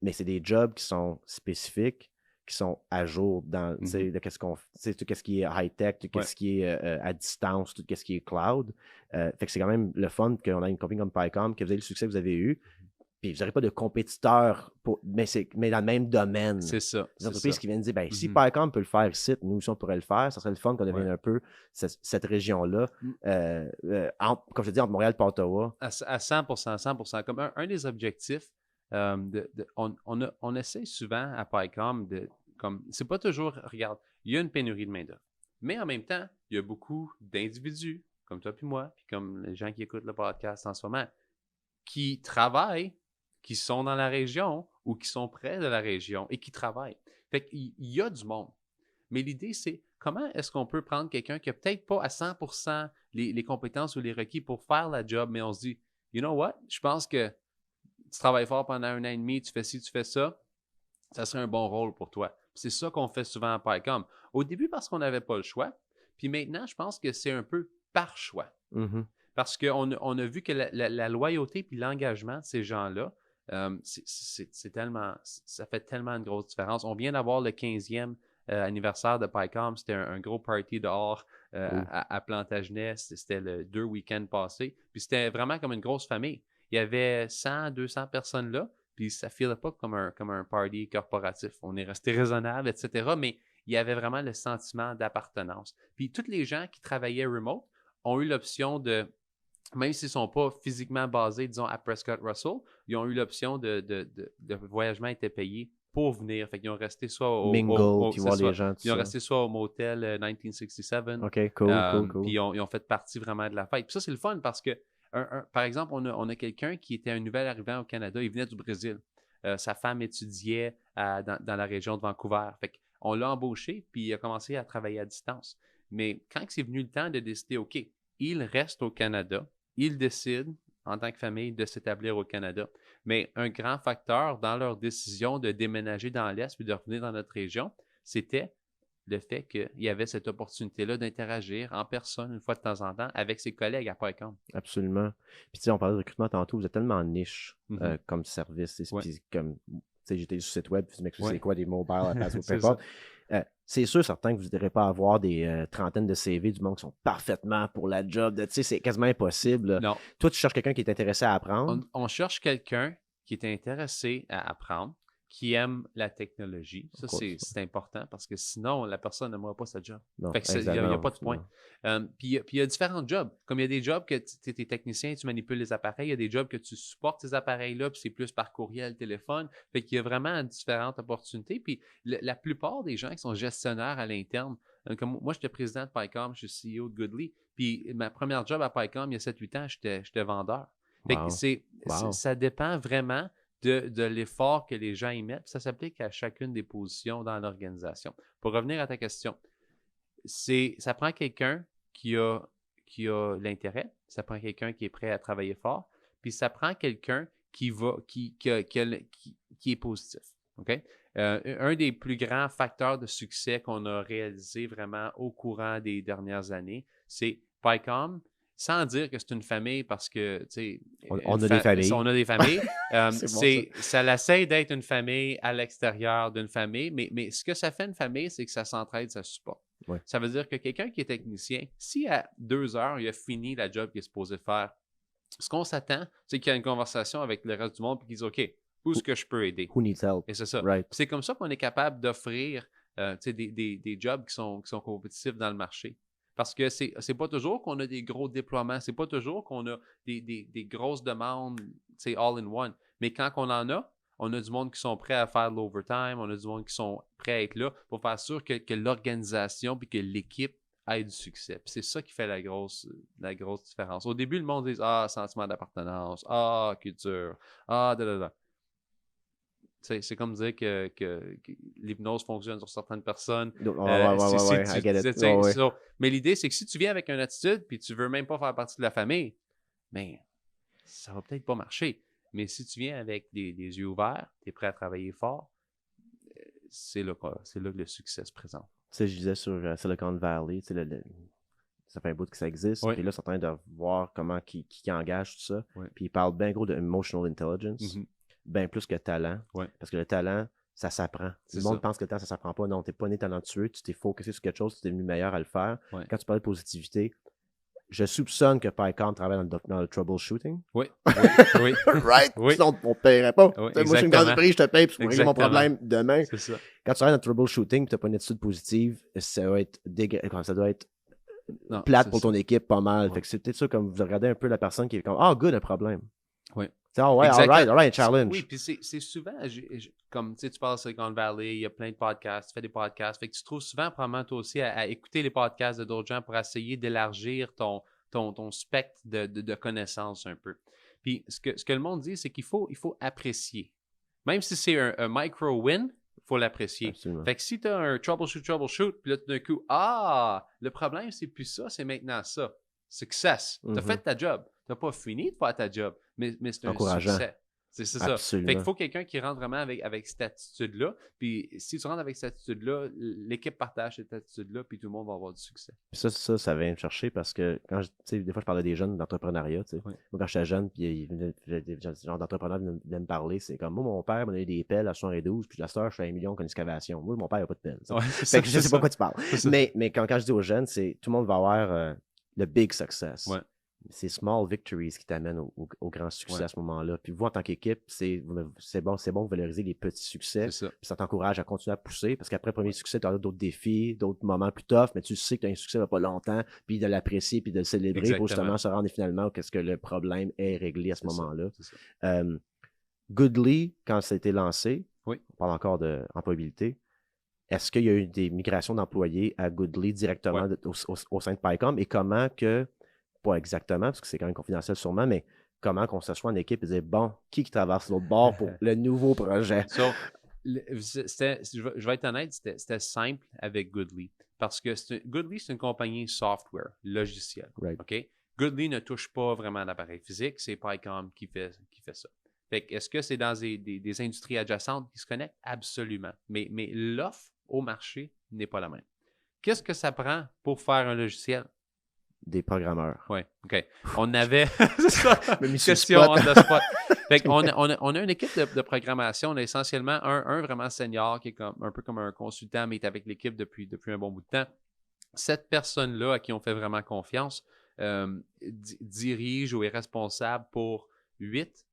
mais c'est des jobs qui sont spécifiques, qui sont à jour dans de qu'est-ce qu'on fait, tout ce qui est high-tech, tout ce qui est à distance, tout ce qui est cloud. Fait que c'est quand même le fun qu'on a une compagnie comme Paycom, que vous avez le succès que vous avez eu. Puis vous n'aurez pas de compétiteurs, mais dans le même domaine. C'est ça. Des entreprises qui viennent dire, ben, si Paycom peut le faire ici, nous aussi on pourrait le faire. Ça serait le fun qu'on devienne un peu cette région-là, comme je dis, entre Montréal et Ottawa. À 100%. Comme un des objectifs, on essaie souvent à Paycom c'est pas toujours, regarde, il y a une pénurie de main-d'œuvre. Mais en même temps, il y a beaucoup d'individus, comme toi puis moi, puis comme les gens qui écoutent le podcast en ce moment, qui travaillent, qui sont dans la région ou qui sont près de la région et qui travaillent. Fait qu'il y a du monde. Mais l'idée, c'est comment est-ce qu'on peut prendre quelqu'un qui n'a peut-être pas à 100% les compétences ou les requis pour faire la job, mais on se dit, you know what, je pense que tu travailles fort pendant 1 an et demi, tu fais ci, tu fais ça, ça serait un bon rôle pour toi. C'est ça qu'on fait souvent à Paycom. Au début, parce qu'on n'avait pas le choix. Puis maintenant, je pense que c'est un peu par choix. Parce qu'on a vu que la loyauté puis l'engagement de ces gens-là, ça fait tellement une grosse différence. On vient d'avoir le 15e anniversaire de Paycom. C'était un gros party dehors à Plantagenet. C'était le 2 week-ends passés. Puis c'était vraiment comme une grosse famille. Il y avait 100, 200 personnes là. Puis ça ne filait pas comme un party corporatif. On est resté raisonnable, etc. Mais il y avait vraiment le sentiment d'appartenance. Puis tous les gens qui travaillaient remote ont eu l'option de, même s'ils ne sont pas physiquement basés, disons, à Prescott Russell, ils ont eu l'option de voyagement était payé pour venir. Fait qu'ils ont resté soit au motel 1967. OK, cool. Puis ils ont fait partie vraiment de la fête. Puis ça, c'est le fun parce que par exemple, on a quelqu'un qui était un nouvel arrivant au Canada. Il venait du Brésil. Sa femme étudiait dans la région de Vancouver. Fait qu'on l'a embauché, puis il a commencé à travailler à distance. Mais quand c'est venu le temps de décider, OK, il reste au Canada, il décide, en tant que famille, de s'établir au Canada. Mais un grand facteur dans leur décision de déménager dans l'Est puis de revenir dans notre région, c'était le fait qu'il y avait cette opportunité-là d'interagir en personne une fois de temps en temps avec ses collègues à Paycom. Absolument. Puis tu sais, on parlait de recrutement tantôt, vous êtes tellement niche comme service. Puis comme, tu sais, j'étais sur le site web, puis je m'explique c'est quoi des mobiles à place ou peu importe. C'est sûr, certain que vous ne devrez pas avoir des trentaines de CV du monde qui sont parfaitement pour la job. Tu sais, c'est quasiment impossible. Non. Toi, tu cherches quelqu'un qui est intéressé à apprendre. On cherche quelqu'un qui est intéressé à apprendre, qui aime la technologie. Ça, Cool, c'est important parce que sinon, la personne n'aimera pas sa job. Non, Fait que il n'y a exactement, pas de point. Puis il y a différents jobs. Comme il y a des jobs que tu es technicien, tu manipules les appareils. Il y a des jobs que tu supportes ces appareils-là, puis c'est plus par courriel, téléphone. Fait qu'il y a vraiment différentes opportunités. Puis la plupart des gens qui sont gestionnaires à l'interne, comme moi, j'étais président de PyCom, je suis CEO de Goodly. Puis ma première job à PyCom, il y a 7-8 ans, j'étais vendeur. Fait que ça dépend vraiment de l'effort que les gens y mettent. Ça s'applique à chacune des positions dans l'organisation. Pour revenir à ta question, ça prend quelqu'un qui a l'intérêt, ça prend quelqu'un qui est prêt à travailler fort, puis ça prend quelqu'un qui est positif. OK? Un des plus grands facteurs de succès qu'on a réalisé vraiment au courant des dernières années, c'est PyCom. Sans dire que c'est une famille parce que, tu sais... On a des familles. On a des familles. C'est bon, ça essaie d'être une famille à l'extérieur d'une famille, mais ce que ça fait une famille, c'est que ça s'entraide, ça se supporte. Ouais. Ça veut dire que quelqu'un qui est technicien, si à 2 heures, il a fini la job qu'il est supposé faire, ce qu'on s'attend, c'est qu'il y a une conversation avec le reste du monde et qu'il dise « OK, où est-ce que je peux aider? » Who needs help? Et c'est ça. Right. C'est comme ça qu'on est capable d'offrir des jobs qui sont compétitifs dans le marché. Parce que c'est pas toujours qu'on a des gros déploiements, c'est pas toujours qu'on a des grosses demandes, all-in-one. Mais quand on en a, on a du monde qui sont prêts à faire de l'overtime, on a du monde qui sont prêts à être là pour faire sûr que l'organisation puis que l'équipe ait du succès. Puis c'est ça qui fait la grosse différence. Au début, le monde dit « Ah, sentiment d'appartenance, ah, culture, ah, da. » C'est comme dire que l'hypnose fonctionne sur certaines personnes. I get it. Mais l'idée, c'est que si tu viens avec une attitude puis tu veux même pas faire partie de la famille, ben, ça va peut-être pas marcher. Mais si tu viens avec des yeux ouverts, tu es prêt à travailler fort, c'est là que le succès se présente. Tu sais, je disais sur Silicon Valley, tu sais, ça fait un bout que ça existe. Oui. Puis là, ils sont en train de voir comment qui engage tout ça. Oui. Puis ils parlent bien gros de emotional intelligence. Mm-hmm. Bien plus que talent. Ouais. Parce que le talent, ça s'apprend. Le monde pense que le talent, ça s'apprend pas. Non, tu n'es pas né talentueux. Tu t'es focusé sur quelque chose, tu es devenu meilleur à le faire. Ouais. Quand tu parles de positivité, je soupçonne que PyCom travaille dans le troubleshooting. Oui. Oui. Right? Oui. Sinon, on ne paierait pas. Oui, moi, je suis une grande entreprise, je te paye, puis je régler mon problème demain. C'est ça. Quand tu travailles dans le troubleshooting, tu n'as pas une attitude positive, ça doit être plate pour ton équipe pas mal. Ouais. Fait que c'est peut-être ça, comme vous regardez un peu la personne qui est comme « Ah, good, un problème. » Oui. Oh, ouais, all right, challenge. Oui, puis c'est souvent, comme tu parles de Silicon Valley, il y a plein de podcasts, tu fais des podcasts, fait que tu trouves souvent, probablement toi aussi, à écouter les podcasts de d'autres gens pour essayer d'élargir ton spectre de connaissances un peu. Puis ce que le monde dit, c'est qu'il faut apprécier. Même si c'est un micro-win, il faut l'apprécier. Absolument. Fait que si tu as un troubleshoot, puis là tout d'un coup, le problème, c'est plus ça, c'est maintenant ça. Success. Tu as fait ta job. Tu n'as pas fini de faire ta job, mais c'est un succès. C'est ça. Absolument. Fait qu'il faut quelqu'un qui rentre vraiment avec cette attitude-là. Puis si tu rentres avec cette attitude-là, l'équipe partage cette attitude-là, puis tout le monde va avoir du succès. Puis ça vient me chercher parce que quand des fois je parlais des jeunes d'entrepreneuriat. Oui. Moi, quand j'étais jeune, puis des gens d'entrepreneurs venaient me parler, c'est comme moi, mon père m'a donné des pelles à 72, puis la sœur, je fais 1 million qu'une excavation. Moi, mon père n'a pas de pelles. Ouais, fait que je sais pas quoi tu parles. Mais quand je dis aux jeunes, c'est tout le monde va avoir le big success. Ouais. C'est small victories qui t'amènent au grand succès à ce moment-là. Puis vous, en tant qu'équipe, c'est bon de valoriser les petits succès. Puis ça t'encourage à continuer à pousser parce qu'après le premier succès, tu as d'autres défis, d'autres moments plus tough, mais tu sais que tu as un succès pas longtemps, puis de l'apprécier, puis de le célébrer pour justement se rendre finalement qu'est-ce que le problème est réglé à ce moment-là. Goodly, quand ça a été lancé, on parle encore d'employabilité. Est-ce qu'il y a eu des migrations d'employés à Goodly directement au sein de PyCom et comment que pas exactement, parce que c'est quand même confidentiel sûrement, mais comment qu'on s'assoit en équipe et dire, bon, qui traverse l'autre bord pour le nouveau projet? Je vais être honnête, c'était simple avec Goodly. Parce que Goodly, c'est une compagnie software, logiciel. Right. Okay? Goodly ne touche pas vraiment l'appareil physique, c'est PyCom qui fait ça. Fait que est-ce que c'est dans des industries adjacentes qui se connectent? Absolument. Mais l'offre au marché n'est pas la même. Qu'est-ce que ça prend pour faire un logiciel? Des programmeurs. Oui, OK. On avait... c'est ça. Question on the spot. Fait qu'on on a une équipe de programmation. On a essentiellement un vraiment senior qui est un peu comme un consultant, mais il est avec l'équipe depuis un bon bout de temps. Cette personne-là, à qui on fait vraiment confiance, dirige ou est responsable pour 8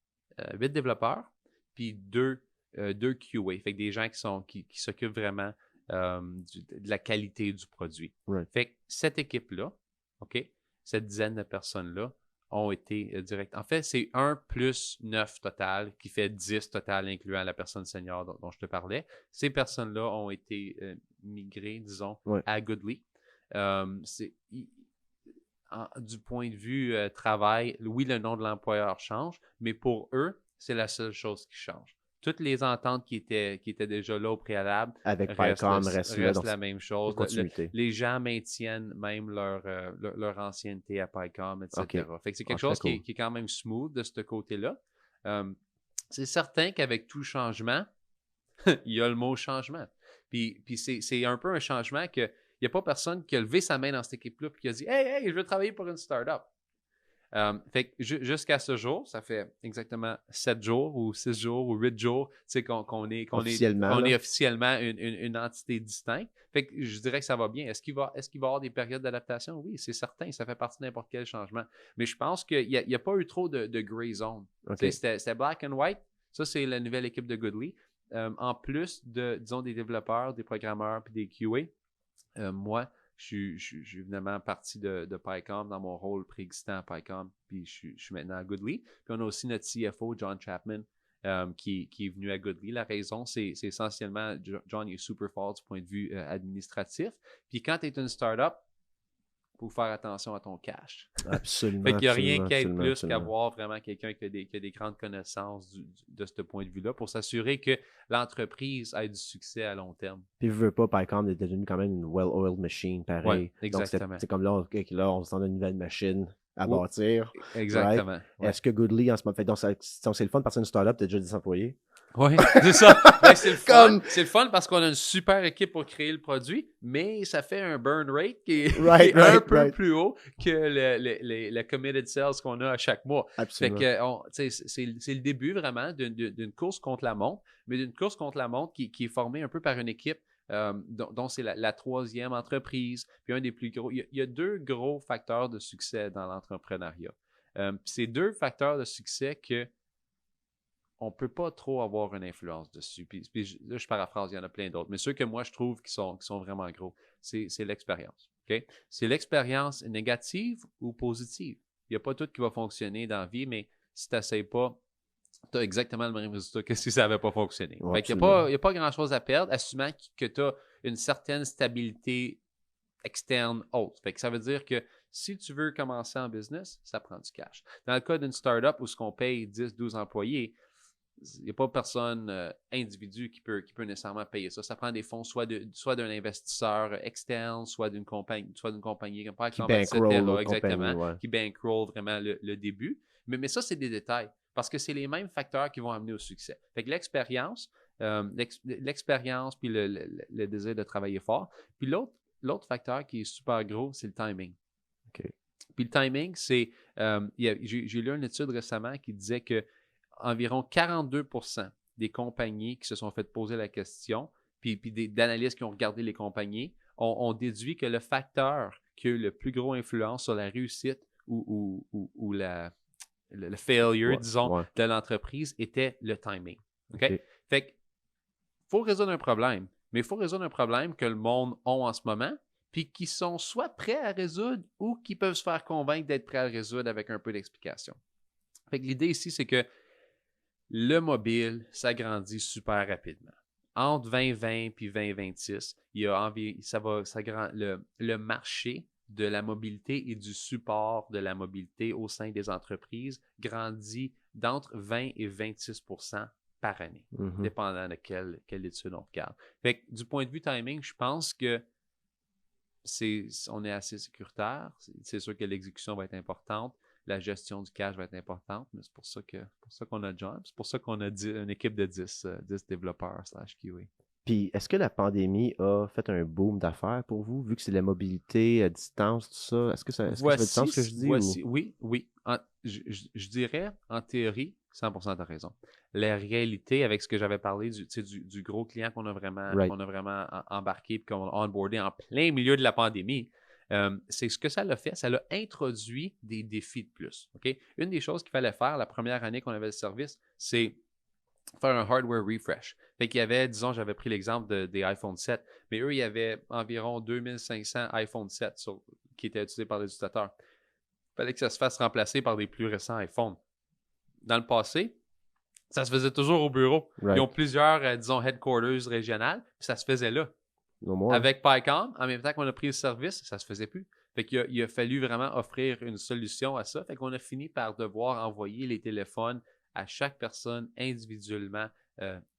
développeurs, puis 2 2 QA, fait que des gens qui s'occupent vraiment de la qualité du produit. Right. Fait que cette équipe-là, OK, cette dizaine de personnes-là ont été directes. En fait, c'est 1 plus 9 total qui fait 10 total, incluant la personne senior dont je te parlais. Ces personnes-là ont été migrées, disons, à Goodly. Du point de vue travail, oui, le nom de l'employeur change, mais pour eux, c'est la seule chose qui change. Toutes les ententes qui étaient déjà là au préalable avec PyCom restent la même chose. Les gens maintiennent même leur ancienneté à PyCom, etc. Okay. Fait que c'est quelque chose qui est quand même smooth de ce côté-là. C'est certain qu'avec tout changement, il y a le mot changement. Puis c'est un peu un changement que il n'y a pas personne qui a levé sa main dans cette équipe-là et qui a dit « Hey, je veux travailler pour une startup. » Fait que jusqu'à ce jour, ça fait exactement 7 jours ou 6 jours ou 8 jours qu'on est officiellement une entité distincte. Fait que je dirais que ça va bien. Est-ce qu'il va y avoir des périodes d'adaptation? Oui, c'est certain. Ça fait partie de n'importe quel changement. Mais je pense qu'il n'y a pas eu trop de gray zone. Okay. C'était black and white. Ça, c'est la nouvelle équipe de Goodly. En plus disons, des développeurs, des programmeurs puis des QA, moi, je suis évidemment parti de PyCom dans mon rôle préexistant à PyCom, puis je suis maintenant à Goodly. Puis on a aussi notre CFO, John Chapman, qui est venu à Goodly. La raison, c'est essentiellement, John il est super fort du point de vue administratif. Puis quand tu es une startup, il faut faire attention à ton cash. Absolument. Fait qu'il n'y a rien qui aide plus qu'avoir vraiment quelqu'un qui a des grandes connaissances de ce point de vue-là pour s'assurer que l'entreprise ait du succès à long terme. Puis, je veux pas, PyCom est devenu quand même une well-oiled machine, pareil. Ouais, exactement. C'est comme là, on se donne une nouvelle machine à bâtir. Exactement. Right? Ouais. Est-ce que Goodly, en ce moment, fait, donc c'est le fun de partir d'une startup, tu as déjà des employés? Oui, c'est ça. Ben, c'est le fun. C'est le fun parce qu'on a une super équipe pour créer le produit, mais ça fait un burn rate qui est, un peu plus haut que le committed sales qu'on a à chaque mois. Absolument. Fait que c'est le début vraiment d'une course contre la montre, mais d'une course contre la montre qui est formée un peu par une équipe dont c'est la troisième entreprise. Puis un des plus gros. Il y a 2 gros facteurs de succès dans l'entrepreneuriat. C'est 2 facteurs de succès que on ne peut pas trop avoir une influence dessus. Puis là, je paraphrase, il y en a plein d'autres. Mais ceux que moi, je trouve qui sont vraiment gros, c'est l'expérience. Okay? C'est l'expérience négative ou positive. Il n'y a pas tout qui va fonctionner dans la vie, mais si tu n'essayes pas, tu as exactement le même résultat que si ça n'avait pas fonctionné. Ouais, fait qu'il n'y a pas grand-chose à perdre, assumant que tu as une certaine stabilité externe haute. Fait que ça veut dire que si tu veux commencer en business, ça prend du cash. Dans le cas d'une startup où ce qu'on paye 10-12 employés, il n'y a pas personne individu qui peut nécessairement payer ça. Ça prend des fonds soit d'un investisseur externe, soit d'une compagnie comme qui bankroll, exactement, qui bankroll vraiment le début. Mais ça, c'est des détails parce que c'est les mêmes facteurs qui vont amener au succès. Fait que l'expérience puis le désir de travailler fort. Puis l'autre facteur qui est super gros, c'est le timing. Okay. Puis le timing, c'est j'ai lu une étude récemment qui disait que environ 42% des compagnies qui se sont fait poser la question, puis d'analystes qui ont regardé les compagnies, ont déduit que le facteur qui a eu le plus gros influence sur la réussite ou le failure, de l'entreprise était le timing. Okay? Fait qu'il faut résoudre un problème, mais il faut résoudre un problème que le monde a en ce moment, puis qui sont soit prêts à résoudre ou qui peuvent se faire convaincre d'être prêts à le résoudre avec un peu d'explication. Fait que l'idée ici, c'est que le mobile s'agrandit super rapidement. Entre 2020 puis 2026, il y a le marché de la mobilité et du support de la mobilité au sein des entreprises grandit d'entre 20 et 26% par année, dépendant de quelle étude on regarde. Fait que, du point de vue timing, je pense que on est assez sécuritaire. C'est sûr que l'exécution va être importante. La gestion du cash va être importante, mais c'est pour ça qu'on a John. C'est pour ça qu'on a une équipe de 10 développeurs /QA. Puis, est-ce que la pandémie a fait un boom d'affaires pour vous, vu que c'est la mobilité à distance, tout ça? Est-ce que ça fait du sens ce que je dis? Oui. Je dirais, en théorie, 100% de raison. La réalité, avec ce que j'avais parlé du gros client qu'on a vraiment embarqué et qu'on a onboardé en plein milieu de la pandémie, c'est ce que ça l'a fait. Ça l'a introduit des défis de plus. Okay? Une des choses qu'il fallait faire la première année qu'on avait le service, c'est faire un hardware refresh. Fait qu'il y avait, disons, j'avais pris l'exemple des iPhone 7, mais eux, il y avait environ 2500 iPhone 7 qui étaient utilisés par les utilisateurs. Il fallait que ça se fasse remplacer par des plus récents iPhones. Dans le passé, ça se faisait toujours au bureau. Right. Ils ont plusieurs, disons, headquarters régionales, puis ça se faisait là. No more. Avec PyCom, en même temps qu'on a pris le service, ça se faisait plus. Fait qu'il a fallu vraiment offrir une solution à ça. Fait qu'on a fini par devoir envoyer les téléphones à chaque personne individuellement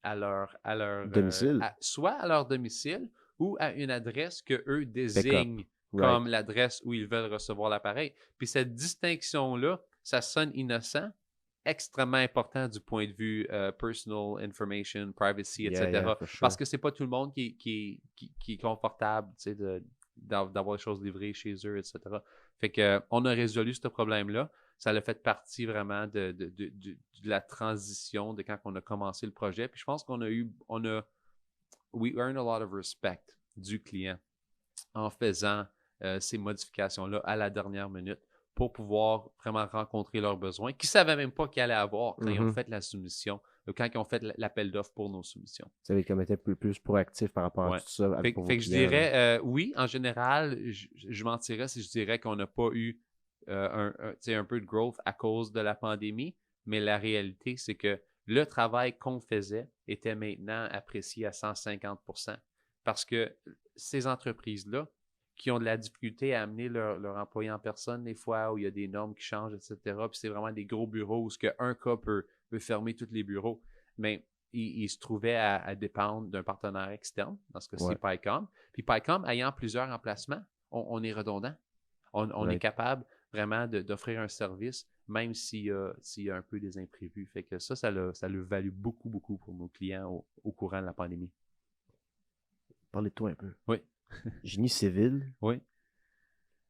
à leur domicile. Soit à leur domicile ou à une adresse qu'eux désignent comme l'adresse où ils veulent recevoir l'appareil. Puis cette distinction-là, ça sonne innocent, extrêmement important du point de vue personal information, privacy, etc. Yeah, sure. Parce que c'est pas tout le monde qui est confortable, tu sais, d'avoir les choses livrées chez eux, etc. Fait que on a résolu ce problème-là. Ça a fait partie vraiment de la transition de quand on a commencé le projet. Puis je pense we earned a lot of respect du client en faisant ces modifications-là à la dernière minute pour pouvoir vraiment rencontrer leurs besoins qu'ils ne savaient même pas qu'ils allaient avoir quand ils ont fait la soumission, quand ils ont fait l'appel d'offres pour nos soumissions. Ça avait comme été plus proactif par rapport à tout ça. Fait que je dirais, oui, en général, je mentirais si je dirais qu'on n'a pas eu un peu de growth à cause de la pandémie, mais la réalité, c'est que le travail qu'on faisait était maintenant apprécié à 150%. Parce que ces entreprises-là, qui ont de la difficulté à amener leur employé en personne des fois, où il y a des normes qui changent, etc. Puis c'est vraiment des gros bureaux où un cas peut fermer tous les bureaux. Mais ils se trouvaient à dépendre d'un partenaire externe, dans ce cas-ci PyCom. Puis PyCom, ayant plusieurs emplacements, on est redondant. On est capable vraiment d'offrir un service, même s'il y a un peu des imprévus. Fait que ça le value beaucoup, beaucoup pour nos clients au courant de la pandémie. Parlez de toi un peu. Oui. Génie civil. Oui.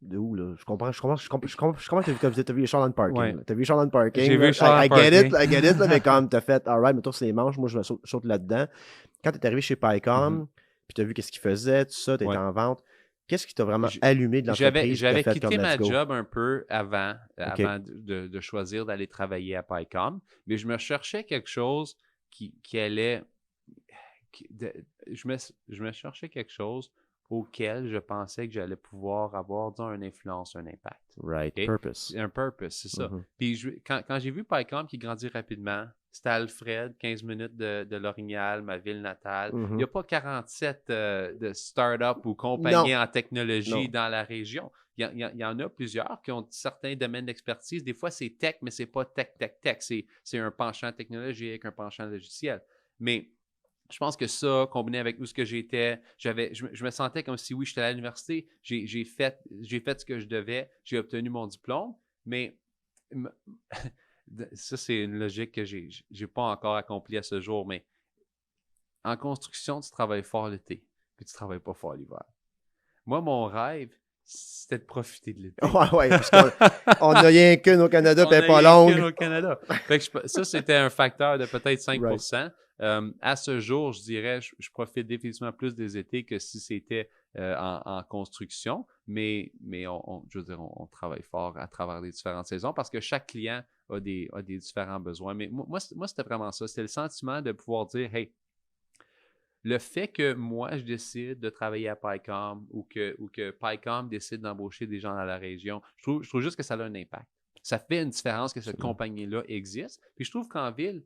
De où, là? Je comprends que tu as vu Charlotte Parking. Ouais. Tu as vu Charlotte Parking. J'ai vu Charlotte Parking. I get it, là, mais comme tu as fait, alright, mettons, c'est les manches, moi, je me saute là-dedans. Quand tu es arrivé chez PyCom, puis tu as vu qu'est-ce qu'ils faisaient, tout ça, tu étais en vente, qu'est-ce qui t'a vraiment allumé de l'entreprise? J'avais quitté ma job un peu avant de choisir d'aller travailler à PyCom, mais je me cherchais quelque chose qui allait... Je me cherchais quelque chose auquel je pensais que j'allais pouvoir avoir, disons, une influence, un impact. Right, okay? Purpose. Un purpose, c'est ça. Puis quand j'ai vu PyCom qui grandit rapidement, c'était Alfred, 15 minutes de L'Orignal, ma ville natale. Il n'y a pas 47 de start-up ou compagnies en technologie dans la région. Il y en a plusieurs qui ont certains domaines d'expertise. Des fois, c'est tech, mais c'est pas tech. C'est un penchant technologique, un penchant logiciel. Mais je pense que ça, combiné avec où ce que j'étais, je me sentais comme si, oui, j'étais à l'université, j'ai fait ce que je devais, j'ai obtenu mon diplôme, mais ça, c'est une logique que j'ai pas encore accomplie à ce jour, mais en construction, tu travailles fort l'été, puis tu travailles pas fort l'hiver. Moi, mon rêve, c'était de profiter de l'été. Ouais, parce qu'on n'a rien qu'une au Canada, puis pas longue. Au Canada. Fait que ça, c'était un facteur de peut-être 5%. À ce jour, je dirais, je profite définitivement plus des étés que si c'était en construction, mais je veux dire, on travaille fort à travers les différentes saisons parce que chaque client a des différents besoins. Mais moi c'était vraiment ça. C'était le sentiment de pouvoir dire, hey, le fait que moi, je décide de travailler à PyCom ou que PyCom décide d'embaucher des gens dans la région, je trouve juste que ça a un impact. Ça fait une différence que cette compagnie-là existe. Puis je trouve qu'en ville,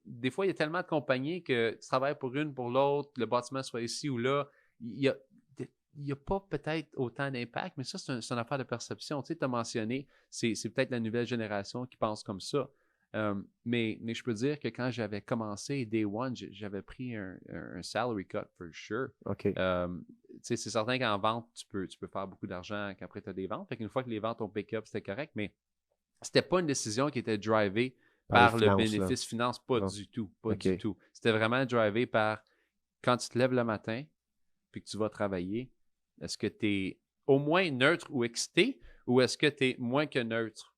des fois, il y a tellement de compagnies que tu travailles pour une, pour l'autre, le bâtiment soit ici ou là. Il n'y a pas peut-être autant d'impact, mais ça, c'est une affaire de perception. Tu sais, tu as mentionné, c'est peut-être la nouvelle génération qui pense comme ça. Mais je peux dire que quand j'avais commencé Day One, j'avais pris un salary cut for sure. Okay. C'est certain qu'en vente, tu peux faire beaucoup d'argent qu'après tu as des ventes. Fait qu'une fois que les ventes ont pick-up, c'était correct, mais c'était pas une décision qui était drivée par le bénéfice finance, pas du tout. Pas du tout. C'était vraiment drivé par quand tu te lèves le matin puis que tu vas travailler, est-ce que tu es au moins neutre ou excité ou est-ce que tu es moins que neutre?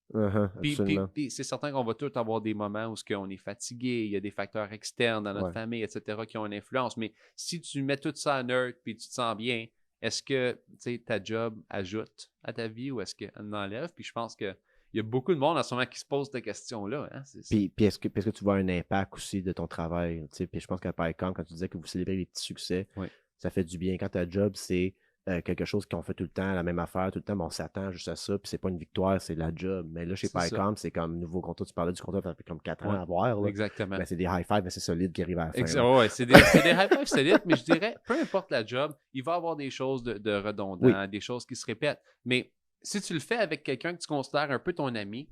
Puis c'est certain qu'on va tous avoir des moments où on est fatigué, il y a des facteurs externes dans notre famille, etc., qui ont une influence. Mais si tu mets tout ça en neutre puis tu te sens bien, est-ce que ta job ajoute à ta vie ou est-ce qu'elle en enlève? Puis je pense que il y a beaucoup de monde en ce moment qui se pose cette question-là. Hein? Puis est-ce que tu vois un impact aussi de ton travail? Puis je pense qu'à PyCom, quand tu disais que vous célébrez les petits succès, ça fait du bien. Quand ta job, c'est quelque chose qu'on fait tout le temps, la même affaire, tout le temps, on s'attend juste à ça, puis c'est pas une victoire, c'est la job. Mais là, chez PyCom, c'est comme nouveau contrat. Tu parlais du contrat, ça fait comme 4 ans à avoir. Là. Exactement. Ben, c'est des high-fives, mais c'est solide qui arrivent à la fin. Oui, c'est des high-fives solides, mais je dirais, peu importe la job, il va y avoir des choses de redondantes, des choses qui se répètent. Mais si tu le fais avec quelqu'un que tu considères un peu ton ami,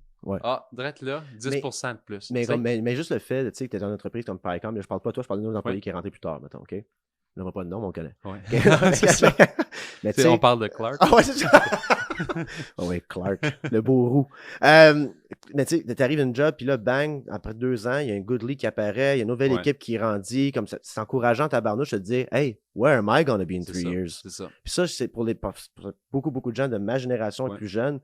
drette là, 10% de plus. Mais juste le fait, tu sais, que tu es dans une entreprise comme PyCom, là, je parle pas de toi, je parle de nos employés qui est rentré plus tard, mettons, OK? On n'a pas de nom, mais on connaît. Ouais. Mais on parle de Clark. Ah ouais, c'est ça. Oui, Clark, le beau roux. Mais tu sais, t'arrives à une job, puis là, bang, après 2 ans, il y a un Goodly qui apparaît, il y a une nouvelle équipe qui grandit, comme ça, c'est encourageant ta barnouche de te dire, hey, where am I gonna be in 3 years? C'est ça. Puis ça, c'est pour beaucoup de gens de ma génération et plus jeunes.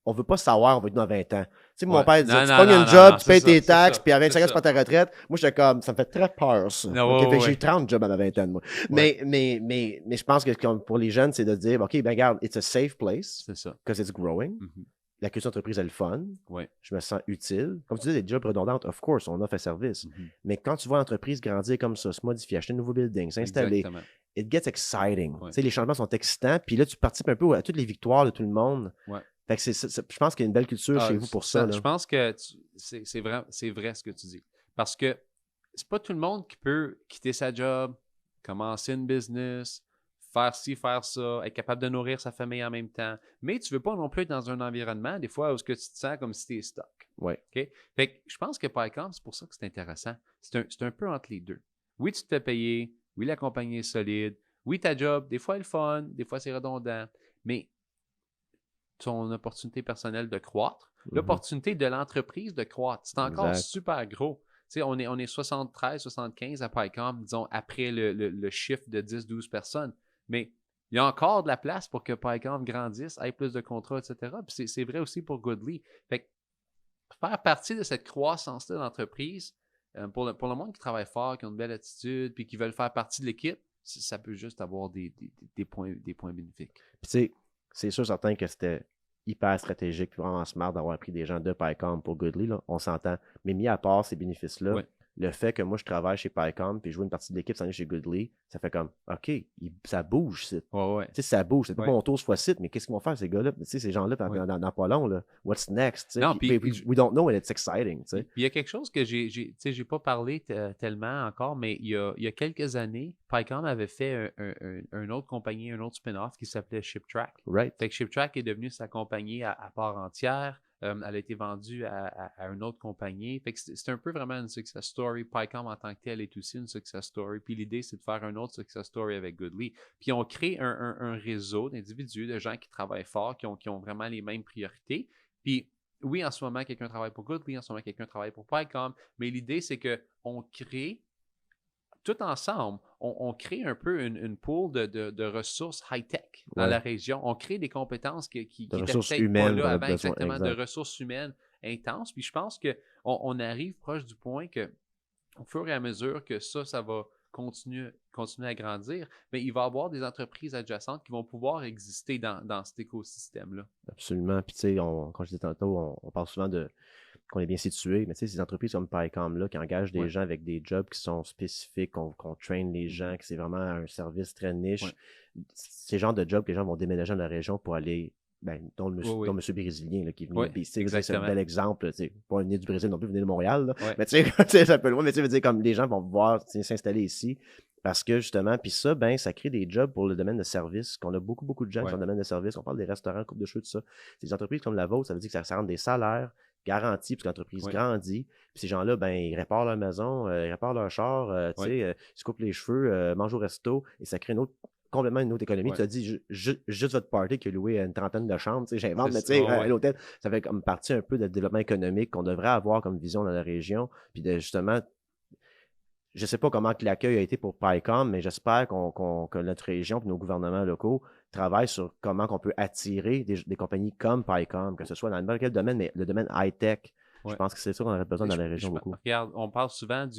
On veut pas savoir, on va être dans 20 ans. Tu sais, mon père disait, tu pognes une job, tu payes tes taxes, puis à 25 ans, tu prends ta retraite. Moi, j'étais comme, ça me fait très peur, ça. J'ai eu 30 jobs à ma vingtaine, moi. Mais je pense que pour les jeunes, c'est de dire, OK, ben regarde, it's a safe place. C'est ça. Because it's growing. La culture d'entreprise, elle est fun. Je me sens utile. Comme tu dis, des jobs redondantes, of course, on offre un service. Mais quand tu vois l'entreprise grandir comme ça, se modifier, acheter un nouveau building, s'installer, it gets exciting. Tu sais, les changements sont excitants, puis là, tu participes un peu à toutes les victoires de tout le monde. Fait que je pense qu'il y a une belle culture chez vous pour ça. Je pense que c'est vrai ce que tu dis. Parce que c'est pas tout le monde qui peut quitter sa job, commencer une business, faire ci, faire ça, être capable de nourrir sa famille en même temps. Mais tu veux pas non plus être dans un environnement, des fois, où tu te sens comme si tu es stock. Okay? Fait que je pense que PyCom, c'est pour ça que c'est intéressant. C'est un peu entre les deux. Oui, tu te fais payer. Oui, la compagnie est solide. Oui, ta job, des fois, elle est fun. Des fois, c'est redondant. Mais ton opportunité personnelle de croître, l'opportunité de l'entreprise de croître. C'est encore super gros. Tu sais, on est 73, 75 à PyCom, disons, après le chiffre de 10-12 personnes. Mais il y a encore de la place pour que PyCom grandisse, ait plus de contrats, etc. Puis c'est vrai aussi pour Goodly. Fait que faire partie de cette croissance-là d'entreprise, pour le monde qui travaille fort, qui a une belle attitude, puis qui veulent faire partie de l'équipe, ça peut juste avoir des points bénéfiques. Puis tu sais, c'est sûr certain que c'était hyper stratégique, vraiment smart d'avoir pris des gens de PyCom pour Goodly, là, on s'entend. Mais mis à part ces bénéfices-là, le fait que moi, je travaille chez PyCom puis je joue une partie de l'équipe cette année chez Goodly, ça fait comme, OK, ça bouge, c'est. Tu sais, ça bouge. C'est pas mon tour ce fois-ci, mais qu'est-ce qu'ils vont faire, ces gars-là? Tu sais, ces gens-là, dans pas long, là. What's next? Non, we don't know and it's exciting. Il y a quelque chose que j'ai pas parlé tellement encore, mais il y a quelques années, PyCom avait fait une autre compagnie, un autre spin-off qui s'appelait ShipTrack. Fait que ShipTrack est devenu sa compagnie à part entière. Elle a été vendue à une autre compagnie. Fait que c'est un peu vraiment une success story. PyCom en tant que tel est aussi une success story. Puis l'idée, c'est de faire un autre success story avec Goodly. Puis on crée un réseau d'individus, de gens qui travaillent fort, qui ont vraiment les mêmes priorités. Puis oui, en ce moment, quelqu'un travaille pour Goodly, en ce moment, quelqu'un travaille pour PyCom. Mais l'idée, c'est qu'on crée tout ensemble, on crée un peu une pool de ressources high-tech dans la région. On crée des compétences qui étaient peut-être pas là avant, exactement, de ressources humaines intenses. Puis je pense qu'on arrive proche du point que, au fur et à mesure que ça va continuer à grandir, mais il va y avoir des entreprises adjacentes qui vont pouvoir exister dans cet écosystème-là. Absolument. Puis tu sais, comme je disais tantôt, on parle souvent qu'on est bien situé, mais tu sais, ces entreprises comme PyCom là, qui engagent des gens avec des jobs qui sont spécifiques, qu'on traîne les gens, que c'est vraiment un service très niche. C'est le genre de job que les gens vont déménager dans la région pour aller, dont M. Brésilien là, qui est venu. C'est un bel exemple. Pas né du Brésil non plus, venu de Montréal. Là. Mais tu sais, c'est un peu loin, mais tu veux dire, comme les gens vont pouvoir s'installer ici. Parce que justement, puis ça, ça crée des jobs pour le domaine de service, qu'on a beaucoup de gens qui sont dans le domaine de service. On parle des restaurants, coupe de cheveux, tout ça. Des entreprises comme la vôtre, ça veut dire que ça rentre des salaires garantis, puis l'entreprise grandit. Puis ces gens-là, ils réparent leur maison, ils réparent leur char, ils se coupent les cheveux, mangent au resto, et ça crée complètement une autre économie. Tu as dit, juste votre party qui a loué une trentaine de chambres, j'invente, mais tu sais, l'hôtel, ça fait comme partie un peu de développement économique qu'on devrait avoir comme vision dans la région, puis de justement, je sais pas comment l'accueil a été pour PyCom, mais j'espère que notre région et nos gouvernements locaux travaillent sur comment on peut attirer des compagnies comme PyCom, que ce soit dans n'importe quel domaine, mais le domaine high-tech. Je pense que c'est ça qu'on aurait besoin dans la région beaucoup. Regarde, on parle souvent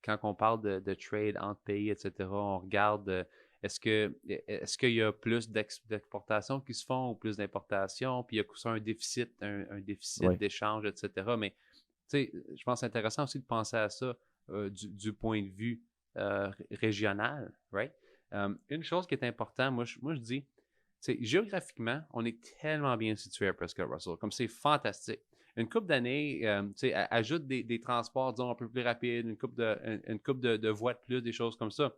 quand on parle de trade entre pays, etc., on regarde Est-ce qu'il y a plus d'exportations qui se font ou plus d'importations? Puis il y a ça un déficit, un déficit d'échange, etc. Mais tu sais, je pense que c'est intéressant aussi de penser à ça du point de vue régional, right? Une chose qui est importante, moi je dis, géographiquement, on est tellement bien situé à Prescott Russell, comme c'est fantastique. Une couple d'années, ajoute des transports, disons, un peu plus rapides, une couple de voies de plus, des choses comme ça.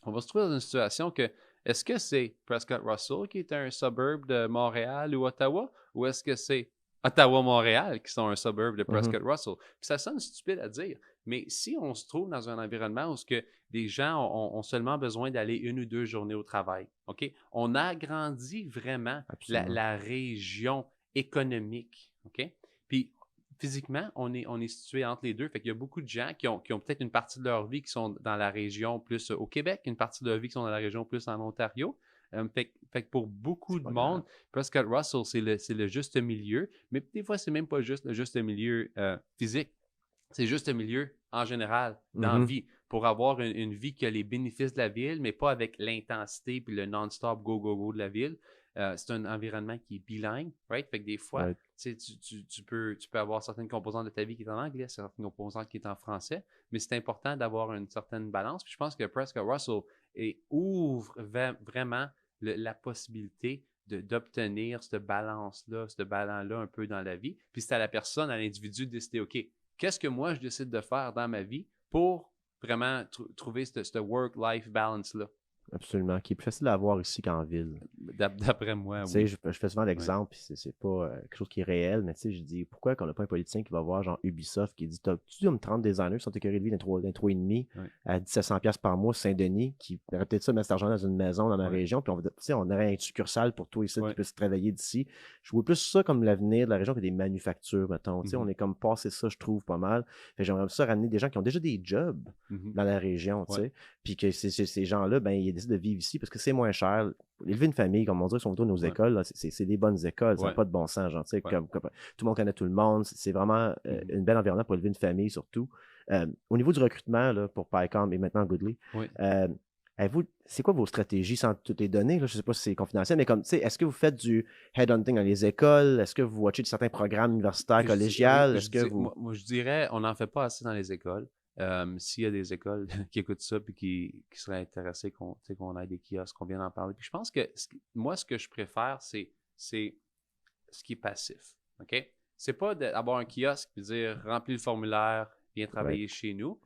On va se trouver dans une situation que, est-ce que c'est Prescott Russell qui est un suburb de Montréal ou Ottawa, ou est-ce que c'est Ottawa-Montréal qui sont un suburb de Prescott Russell? Puis ça sonne stupide à dire, mais si on se trouve dans un environnement où des gens ont seulement besoin d'aller 1 ou 2 journées au travail, OK? On agrandit vraiment la région économique, OK? Puis physiquement, on est situé entre les deux. Fait qu'il y a beaucoup de gens qui ont peut-être une partie de leur vie qui sont dans la région plus au Québec, une partie de leur vie qui sont dans la région plus en Ontario. Fait que pour beaucoup de monde, Prescott Russell, c'est le juste milieu. Mais des fois, c'est même pas juste le juste milieu physique. C'est juste un milieu en général dans la vie pour avoir une vie qui a les bénéfices de la ville, mais pas avec l'intensité puis le non-stop go-go-go de la ville. C'est un environnement qui est bilingue, right? Fait que des fois, tu peux avoir certaines composantes de ta vie qui est en anglais, certaines composantes qui est en français, mais c'est important d'avoir une certaine balance. Puis je pense que Prescott Russell ouvre vraiment la possibilité d'obtenir cette balance-là, ce ballon-là un peu dans la vie. Puis c'est à la personne, à l'individu de décider, OK, qu'est-ce que moi je décide de faire dans ma vie pour vraiment trouver ce work-life balance-là? Absolument, qui est plus facile à avoir ici qu'en ville. D'après moi, oui. Je fais souvent l'exemple, puis c'est pas quelque chose qui est réel, mais tu sais, je dis, pourquoi qu'on n'a pas un politicien qui va voir genre Ubisoft qui dit, tu me 30 designers qui sont écœurés de vie d'un 3,5 à 1700$ par mois, Saint-Denis, qui aurait peut-être ça mettre cet argent dans une maison dans ma région, puis on aurait un succursale pour toi ici qui peut se travailler d'ici. Je vois plus ça comme l'avenir de la région que des manufactures, mettons. On est comme passé ça, je trouve, pas mal. J'aimerais ça ramener des gens qui ont déjà des jobs dans la région, tu sais, puis que ces gens-là, ben, ils décident de vivre ici parce que c'est moins cher. Élever une famille, comme on dit, sont autour de nos écoles, là, c'est des bonnes écoles, ça n'a pas de bon sens, genre, comme tout le monde connaît tout le monde, c'est vraiment une belle environnement pour élever une famille, surtout. Au niveau du recrutement, là, pour PyCom et maintenant Goodly, c'est quoi vos stratégies sans toutes les données? Là? Je ne sais pas si c'est confidentiel, mais comme, est-ce que vous faites du headhunting dans les écoles? Est-ce que vous watchez certains programmes universitaires, collégiales? Moi, je dirais, on n'en fait pas assez dans les écoles. S'il y a des écoles qui écoutent ça et qui seraient intéressées qu'on ait des kiosques, qu'on vienne en parler. Puis je pense que moi, ce que je préfère, c'est ce qui est passif. OK? C'est pas d'avoir un kiosque et dire remplis le formulaire, viens travailler chez nous.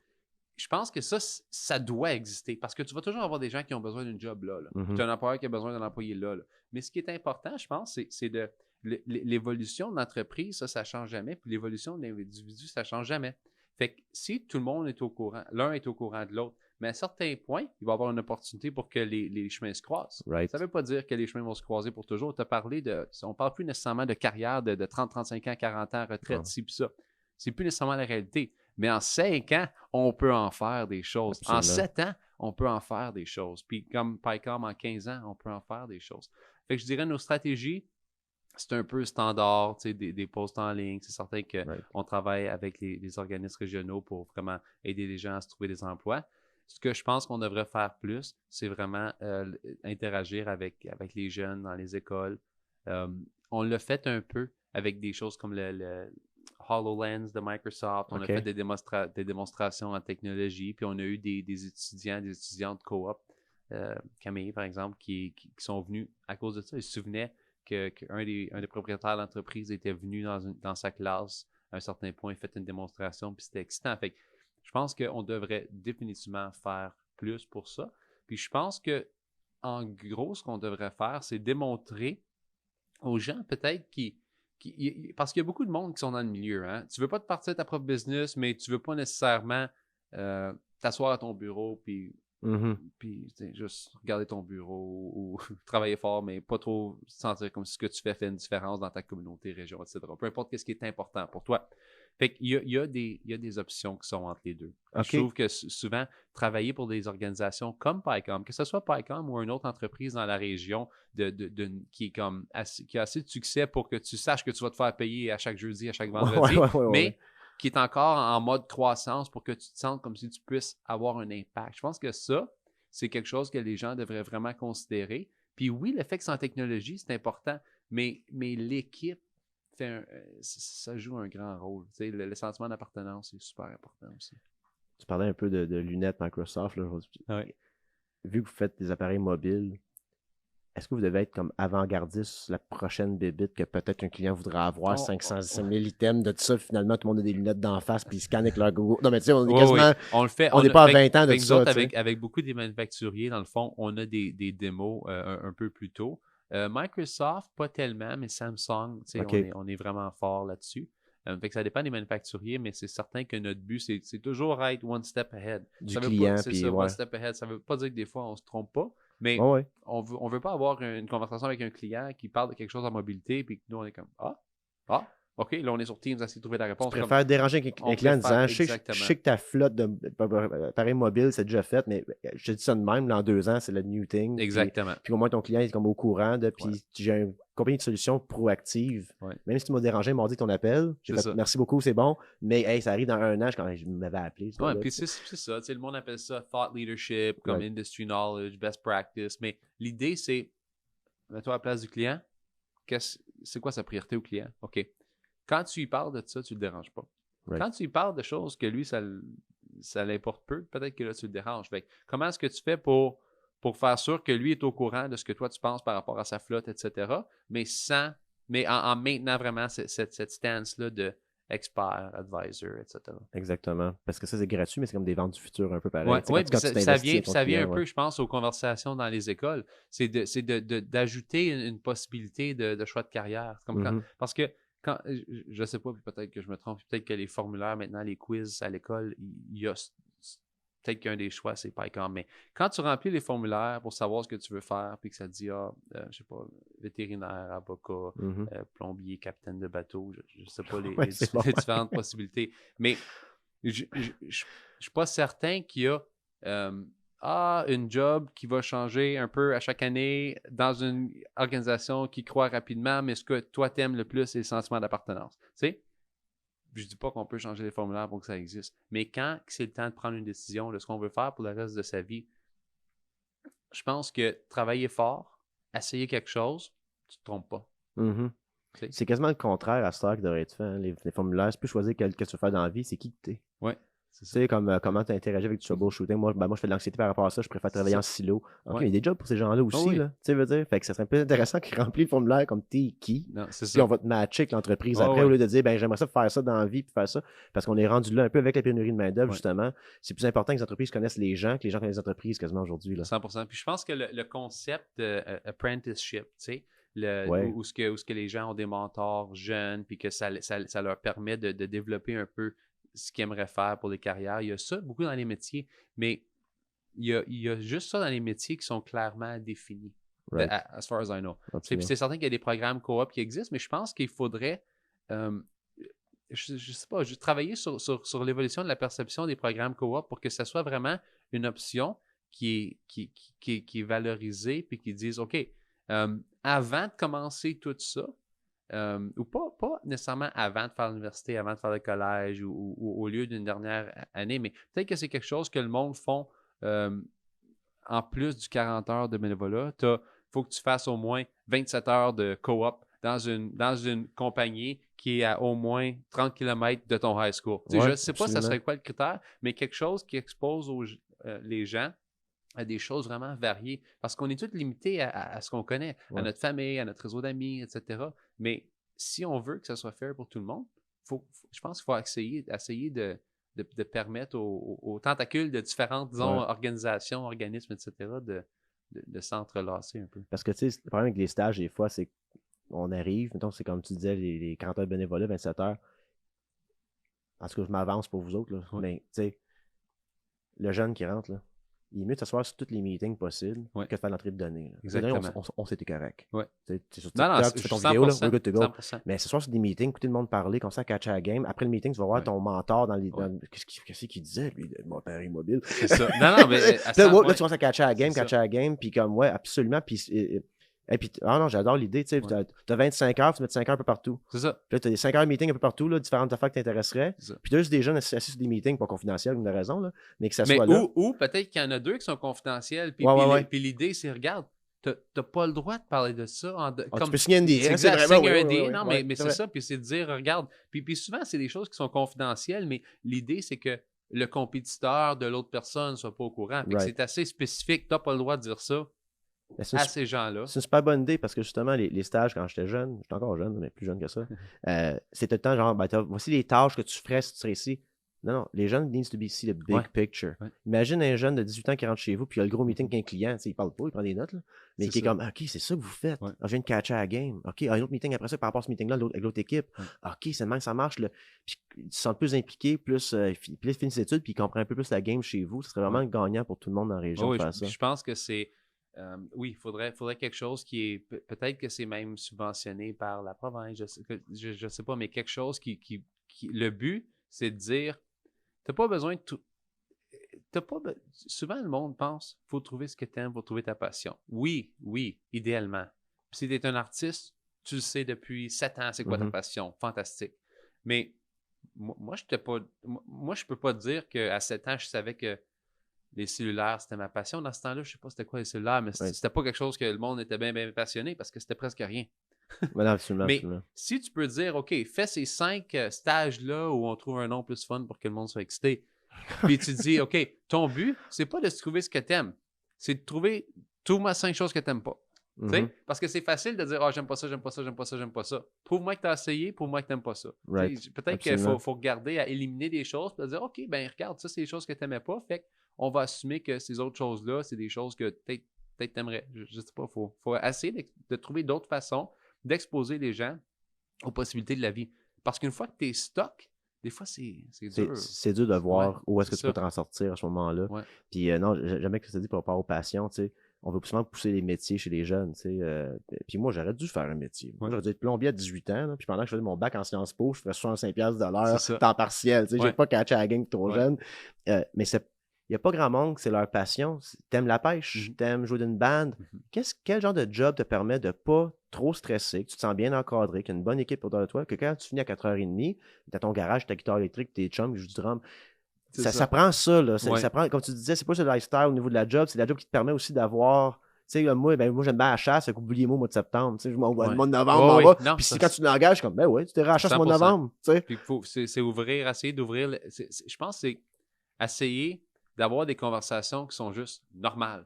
Je pense que ça doit exister parce que tu vas toujours avoir des gens qui ont besoin d'une job là. Tu as un employeur qui a besoin d'un employé là. Mais ce qui est important, je pense, c'est de l'évolution de l'entreprise, ça ne change jamais. Puis l'évolution de l'individu, ça ne change jamais. Fait que si tout le monde est au courant, l'un est au courant de l'autre, mais à certains points, il va y avoir une opportunité pour que les chemins se croisent. Ça ne veut pas dire que les chemins vont se croiser pour toujours. Tu as parlé on ne parle plus nécessairement de carrière de 30, 35 ans, 40 ans, retraite, ci puis ça. C'est plus nécessairement la réalité. Mais en 5 ans, on peut en faire des choses. Absolument. En 7 ans, on peut en faire des choses. Puis comme PyCom, en 15 ans, on peut en faire des choses. Fait que je dirais nos stratégies, c'est un peu standard, des posts en ligne. C'est certain qu'on travaille avec les organismes régionaux pour vraiment aider les gens à se trouver des emplois. Ce que je pense qu'on devrait faire plus, c'est vraiment interagir avec les jeunes dans les écoles. On l'a fait un peu avec des choses comme le HoloLens de Microsoft. On a fait des démonstrations en technologie. Puis on a eu des étudiants, des étudiantes coop, Camille par exemple, qui sont venus à cause de ça. Ils se souvenaient qu'un des propriétaires de l'entreprise était venu dans sa classe à un certain point, fait une démonstration, puis c'était excitant. Fait que je pense qu'on devrait définitivement faire plus pour ça. Puis je pense que, en gros, ce qu'on devrait faire, c'est démontrer aux gens peut-être parce qu'il y a beaucoup de monde qui sont dans le milieu. Hein? Tu ne veux pas te partir de ta propre business, mais tu ne veux pas nécessairement t'asseoir à ton bureau puis juste regarder ton bureau ou travailler fort, mais pas trop sentir comme si ce que tu fait une différence dans ta communauté, région, etc. Peu importe ce qui est important pour toi. Fait qu'il y a des options qui sont entre les deux. Je trouve que souvent, travailler pour des organisations comme PyCom, que ce soit PyCom ou une autre entreprise dans la région qui a assez de succès pour que tu saches que tu vas te faire payer à chaque jeudi, à chaque vendredi, mais qui est encore en mode croissance pour que tu te sentes comme si tu puisses avoir un impact. Je pense que ça, c'est quelque chose que les gens devraient vraiment considérer. Puis oui, le fait que c'est en technologie, c'est important, mais l'équipe ça joue un grand rôle. Tu sais, le sentiment d'appartenance est super important aussi. Tu parlais un peu de lunettes Microsoft. Là, Ouais. Vu que vous faites des appareils mobiles, est-ce que vous devez être comme avant-gardiste sur la prochaine bébite que peut-être qu'un client voudra avoir 500 000 items de tout ça, finalement tout le monde a des lunettes d'en face puis ils scannent avec leur Google. Non mais tu sais, on est quasiment... On le fait. On n'est pas à 20 ans de tout ça. Avec beaucoup des manufacturiers, dans le fond, on a des démos un peu plus tôt. Microsoft, pas tellement, mais Samsung, okay. on est vraiment fort là-dessus. Fait que ça dépend des manufacturiers, mais c'est certain que notre but, c'est toujours être one step ahead. Du client, c'est ça, one step ahead. Ça ne veut pas dire que des fois, on ne se trompe pas, mais on veut pas avoir une conversation avec un client qui parle de quelque chose en mobilité, puis nous, on est comme OK, là, on est sur Teams, on essaie de trouver la réponse. Tu préfères déranger un client en disant, je sais que ta flotte d'appareils mobiles, c'est déjà fait, mais je te dis ça de même, dans 2 ans, c'est le new thing. Exactement. Puis au moins, ton client est comme au courant, puis j'ai une compagnie de solutions proactive. Ouais. Même si tu m'as dérangé, ils m'ont dit ton appel. J'ai fait, merci beaucoup, c'est bon, mais hey, ça arrive dans 1 an, je m'avais appelé. Oui, puis c'est ça. Le monde appelle ça thought leadership, comme industry knowledge, best practice, mais l'idée, c'est, mets-toi à la place du client, c'est quoi sa priorité au client? OK. Quand tu lui parles de ça, tu ne le déranges pas. Right. Quand tu lui parles de choses que lui, ça l'importe peu, peut-être que là, tu le déranges. Fait, comment est-ce que tu fais pour faire sûr que lui est au courant de ce que toi, tu penses par rapport à sa flotte, etc., mais en maintenant vraiment cette stance-là de expert, advisor, etc. Exactement. Parce que ça, c'est gratuit, mais c'est comme des ventes du futur un peu pareil. Oui, ça vient un peu, je pense, aux conversations dans les écoles. C'est d'ajouter une possibilité de choix de carrière. Comme parce que je ne sais pas, peut-être que je me trompe, peut-être que les formulaires, maintenant, les quiz à l'école, il y a peut-être qu'un des choix, c'est PyCom. Mais quand tu remplis les formulaires pour savoir ce que tu veux faire, puis que ça te dit, je sais pas, vétérinaire, avocat, plombier, capitaine de bateau, je ne sais pas les différentes possibilités. Mais je ne suis pas certain qu'il y a une job qui va changer un peu à chaque année dans une organisation qui croît rapidement, mais ce que toi t'aimes le plus, c'est le sentiment d'appartenance. Tu sais? Je dis pas qu'on peut changer les formulaires pour que ça existe, mais quand c'est le temps de prendre une décision de ce qu'on veut faire pour le reste de sa vie, je pense que travailler fort, essayer quelque chose, tu te trompes pas. C'est quasiment le contraire à ça qui devrait être fait. Hein. Les formulaires, c'est plus choisir qu'est-ce que tu veux faire dans la vie, c'est qui que t'es. Ouais. Tu sais, comme comment tu interagis avec du troubleshooting. Moi, je fais de l'anxiété par rapport à ça. Je préfère travailler en silo. OK, il y a des jobs pour ces gens-là aussi. Là, tu sais, veux dire. Fait que ça serait plus intéressant qu'ils remplissent le formulaire comme t'es qui. Non, c'est puis on va te matcher avec l'entreprise après, au lieu de dire, j'aimerais ça faire ça dans la vie puis faire ça. Parce qu'on est rendu là un peu avec la pénurie de main-d'œuvre, justement. C'est plus important que les entreprises connaissent les gens que les gens connaissent les entreprises quasiment aujourd'hui. 100%. Puis je pense que le concept apprenticeship, tu sais, où ce que les gens ont des mentors jeunes, puis que ça leur permet de développer un peu ce qu'ils aimeraient faire pour les carrières. Il y a ça beaucoup dans les métiers, mais il y a juste ça dans les métiers qui sont clairement définis, as far as I know. C'est certain qu'il y a des programmes coop qui existent, mais je pense qu'il faudrait, je sais pas, travailler sur l'évolution de la perception des programmes coop pour que ça soit vraiment une option qui est valorisée, puis qui dise, OK, avant de commencer tout ça, ou pas nécessairement avant de faire l'université, avant de faire le collège ou au lieu d'une dernière année, mais peut-être que c'est quelque chose que le monde font en plus du 40 heures de bénévolat. Il faut que tu fasses au moins 27 heures de coop dans une compagnie qui est à au moins 30 km de ton high school. Je ne sais pas ça serait quoi le critère, mais quelque chose qui expose les gens à des choses vraiment variées. Parce qu'on est tous limités à ce qu'on connaît, à notre famille, à notre réseau d'amis, etc. Mais si on veut que ça soit fair pour tout le monde, je pense qu'il faut essayer de permettre aux tentacules de différentes organisations, organismes, etc., de s'entrelacer un peu. Parce que, tu sais, le problème avec les stages, des fois, c'est qu'on arrive, mettons, c'est comme tu disais, les 40 heures de bénévolat, 27 heures. En tout cas, je m'avance pour vous autres, là. Mais, tu sais, le jeune qui rentre, là, il est mieux de s'asseoir sur tous les meetings possibles que de faire l'entrée de données. Là. Exactement. On s'était correct. Ouais. C'est sur TikTok, tu fais ton vidéo, là, we're good to go. 100%. Mais s'asseoir sur des meetings, écouter le monde parler, comme ça, catcher la game. Après le meeting, tu vas voir ton mentor dans les... Qu'est-ce qu'il disait, lui, de mon appareil mobile? C'est ça. Non, mais... là, tu commences à catcher la game, puis comme, absolument. Puis Et puis, non, j'adore l'idée, tu sais, t'as 25 heures, tu mets 5 heures un peu partout. C'est ça. Puis là, t'as des 5 heures de meeting un peu partout, là, différentes affaires qui t'intéresseraient. C'est ça. Puis t'as juste des jeunes assis sur des meetings, pas confidentiels, une raison, là, mais que ça soit là. Ou peut-être qu'il y en a deux qui sont confidentiels, puis l'idée, c'est, regarde, t'as pas le droit de parler de ça. Tu peux signer un NDA. Exact, signer un NDA. Non, mais c'est ça, puis c'est de dire, regarde, puis souvent, c'est des choses qui sont confidentielles, mais l'idée, c'est que le compétiteur de l'autre personne ne soit pas au courant. Fait que c'est assez spécifique, t'as pas le droit de dire ça à ces gens-là. C'est une super bonne idée parce que justement, les stages, quand j'étais jeune, j'étais encore jeune, mais plus jeune que ça, c'était tout le temps genre, voici les tâches que tu ferais si tu serais ici. Non, les jeunes need to be see the big picture. Ouais. Imagine un jeune de 18 ans qui rentre chez vous, puis il a le gros meeting qu'un client, il parle pas, il prend des notes, là, mais qui est comme, OK, c'est ça que vous faites. Ouais. Je viens de catcher à la game. OK, un autre meeting après ça, par rapport à ce meeting-là avec l'autre équipe. Ouais. OK, c'est le même que ça marche. Là. Puis ils se sentent plus impliqués, plus ils finissent ses études, puis ils comprennent un peu plus la game chez vous. Ce serait vraiment gagnant pour tout le monde dans la région de faire ça. Je pense que c'est. Oui, il faudrait quelque chose qui est. Peut-être que c'est même subventionné par la province, je sais pas, mais quelque chose qui le but, c'est de dire. T'as pas besoin de tout. Souvent, le monde pense faut trouver ce que tu aimes, faut trouver ta passion. Oui, idéalement. Puis si tu es un artiste, tu le sais depuis 7 ans, c'est quoi ta passion. Fantastique. Mais moi, je peux pas te dire qu'à 7 ans, je savais que les cellulaires, c'était ma passion. Dans ce temps-là, je sais pas c'était quoi les cellulaires, mais c'était pas quelque chose que le monde était bien passionné parce que c'était presque rien. Voilà, absolument, mais si tu peux dire, OK, fais ces 5 stages-là où on trouve un nom plus fun pour que le monde soit excité, puis tu dis, OK, ton but, c'est pas de se trouver ce que t'aimes, c'est de trouver trouve-moi 5 choses que t'aimes pas. Parce que c'est facile de dire, j'aime pas ça, j'aime pas ça, j'aime pas ça, j'aime pas ça. Prouve-moi que t'as essayé, prouve-moi que t'aimes pas ça. Right. Peut-être qu'il faut regarder à éliminer des choses, puis dire, OK, ben regarde, ça, c'est des choses que t'aimais pas, fait qu'on va assumer que ces autres choses-là, c'est des choses que peut-être t'aimerais. Je sais pas, faut essayer de trouver d'autres façons d'exposer les gens aux possibilités de la vie. Parce qu'une fois que tu es stock, des fois, c'est dur. C'est dur de voir où est-ce que tu peux t'en sortir à ce moment-là. Ouais. Puis non, jamais que ça dit par rapport aux passions, tu sais. On veut souvent pousser les métiers chez les jeunes, tu sais. Puis moi, j'aurais dû faire un métier. Moi, j'aurais dû être plombier à 18 ans, là, puis pendant que je faisais mon bac en Sciences Po, je ferais 65$ de l'heure, temps partiel, tu sais. J'ai pas catché à la game trop jeune. Mais il n'y a pas grand monde que c'est leur passion. T'aimes la pêche, t'aimes jouer d'une bande. Quel genre de job te permet de pas trop stresser, que tu te sens bien encadré, qu'il y a une bonne équipe autour de toi, que quand tu finis à 4h30, t'as ton garage, ta guitare électrique, tes chums qui jouent du drum. Ça prend ça, là. Ça prend, comme tu disais, c'est pas le lifestyle au niveau de la job, c'est la job qui te permet aussi d'avoir. Tu sais, moi, j'aime bien la chasse, oubliez-moi au mois de septembre. Tu sais, le mois de novembre, puis quand tu l'engages, comme, tu t'es à la chasse au mois de novembre. Puis c'est ouvrir, essayer d'ouvrir. Je pense que c'est essayer d'avoir des conversations qui sont juste normales.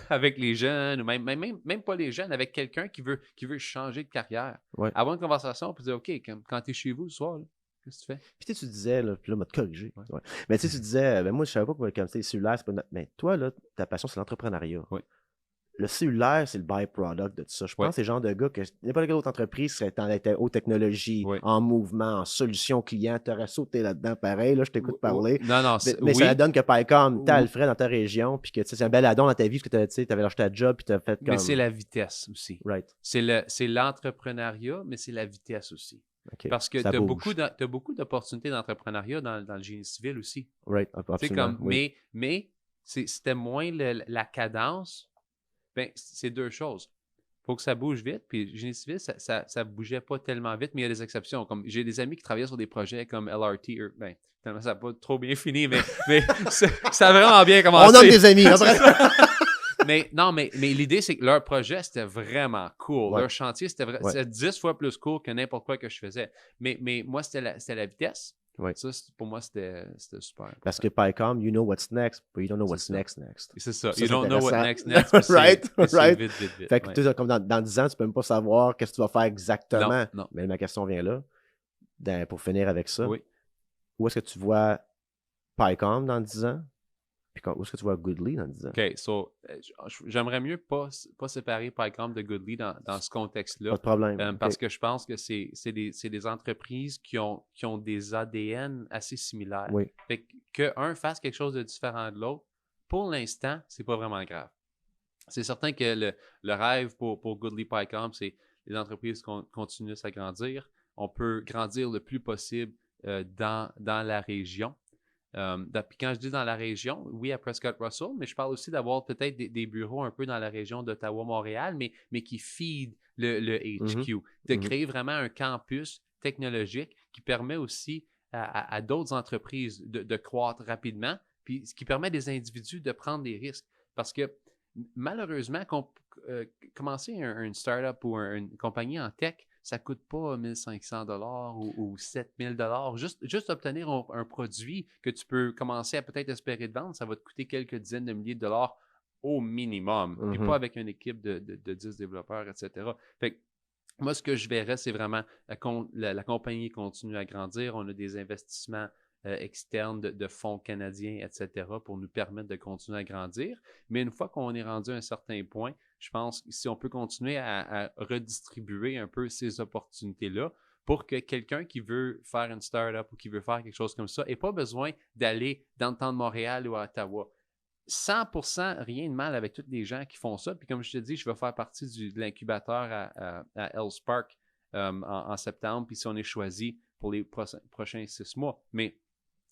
Avec les jeunes, ou même pas les jeunes, avec quelqu'un qui veut changer de carrière. Avoir une conversation, puis dire, OK, quand tu es chez vous le soir, là, qu'est-ce que tu fais? Puis tu disais, là, puis là, on m'a corrigé. Mais tu disais, moi, je savais pas comme les cellulaires, c'est pas mais toi, là, ta passion, c'est l'entrepreneuriat. Le cellulaire, c'est le byproduct de tout ça. Je pense que c'est le genre de gars que n'importe quelle autre entreprise serait en haute technologie, en mouvement, en solution client, tu aurais sauté là-dedans pareil. Là, je t'écoute parler. Non, mais ça donne que Paycom, t'as Alfred dans ta région, puis que c'est un bel addon dans ta vie, parce que tu avais lâché ta job, puis tu as fait comme. Mais c'est la vitesse aussi. Right. C'est l'entrepreneuriat, mais c'est la vitesse aussi. Okay. Parce que tu as beaucoup d'opportunités d'entrepreneuriat dans le génie civil aussi. Right, absolument. Mais c'était moins la cadence. Ben, c'est deux choses. Il faut que ça bouge vite. Puis, génie civil, ça ne bougeait pas tellement vite, mais il y a des exceptions. Comme j'ai des amis qui travaillaient sur des projets comme LRT. Ben, tellement ça n'a pas trop bien fini, mais ça a vraiment bien commencé. On a des amis, après. mais l'idée, c'est que leur projet, c'était vraiment cool. Leur chantier, c'était 10 fois plus cool que n'importe quoi que je faisais. Mais moi, c'était la vitesse. Ça, pour moi, c'était super. Parce que Paycom, you know what's next, but you don't know what's next. C'est ça. You don't know what's next. Right. Vite. Fait que comme dans 10 ans, tu peux même pas savoir qu'est-ce que tu vas faire exactement. Non. Mais ma question vient là, pour finir avec ça. Oui. Où est-ce que tu vois Paycom dans 10 ans? Puis où est-ce que tu vois Goodly dans 10 ans? OK, so, j'aimerais mieux pas séparer Paycom de Goodly dans ce contexte-là. Pas de problème. Parce que je pense que c'est des entreprises qui ont des ADN assez similaires. Oui. Fait qu'un fasse quelque chose de différent de l'autre, pour l'instant, c'est pas vraiment grave. C'est certain que le rêve pour Goodly Paycom, c'est les entreprises continuent à grandir. On peut grandir le plus possible dans la région. Puis quand je dis dans la région, oui, à Prescott-Russell, mais je parle aussi d'avoir peut-être des bureaux un peu dans la région d'Ottawa-Montréal, mais qui feed le HQ. De créer vraiment un campus technologique qui permet aussi à d'autres entreprises de croître rapidement, puis ce qui permet à des individus de prendre des risques. Parce que malheureusement, commencer une startup ou une compagnie en tech, ça ne coûte pas 1 500 $ ou 7 000 $. Juste obtenir un produit que tu peux commencer à peut-être espérer de vendre, ça va te coûter quelques dizaines de milliers de dollars au minimum. Puis pas avec une équipe de 10 développeurs, etc. Fait que moi, ce que je verrais, c'est vraiment la compagnie continue à grandir. On a des investissements externes de fonds canadiens, etc., pour nous permettre de continuer à grandir. Mais une fois qu'on est rendu à un certain point, je pense que si on peut continuer à redistribuer un peu ces opportunités-là pour que quelqu'un qui veut faire une startup ou qui veut faire quelque chose comme ça n'ait pas besoin d'aller dans le temps de Montréal ou à Ottawa. 100%, rien de mal avec tous les gens qui font ça. Puis comme je te dis, je vais faire partie de l'incubateur à Ells Park en septembre. Puis si on est choisi pour les prochains 6 mois. Mais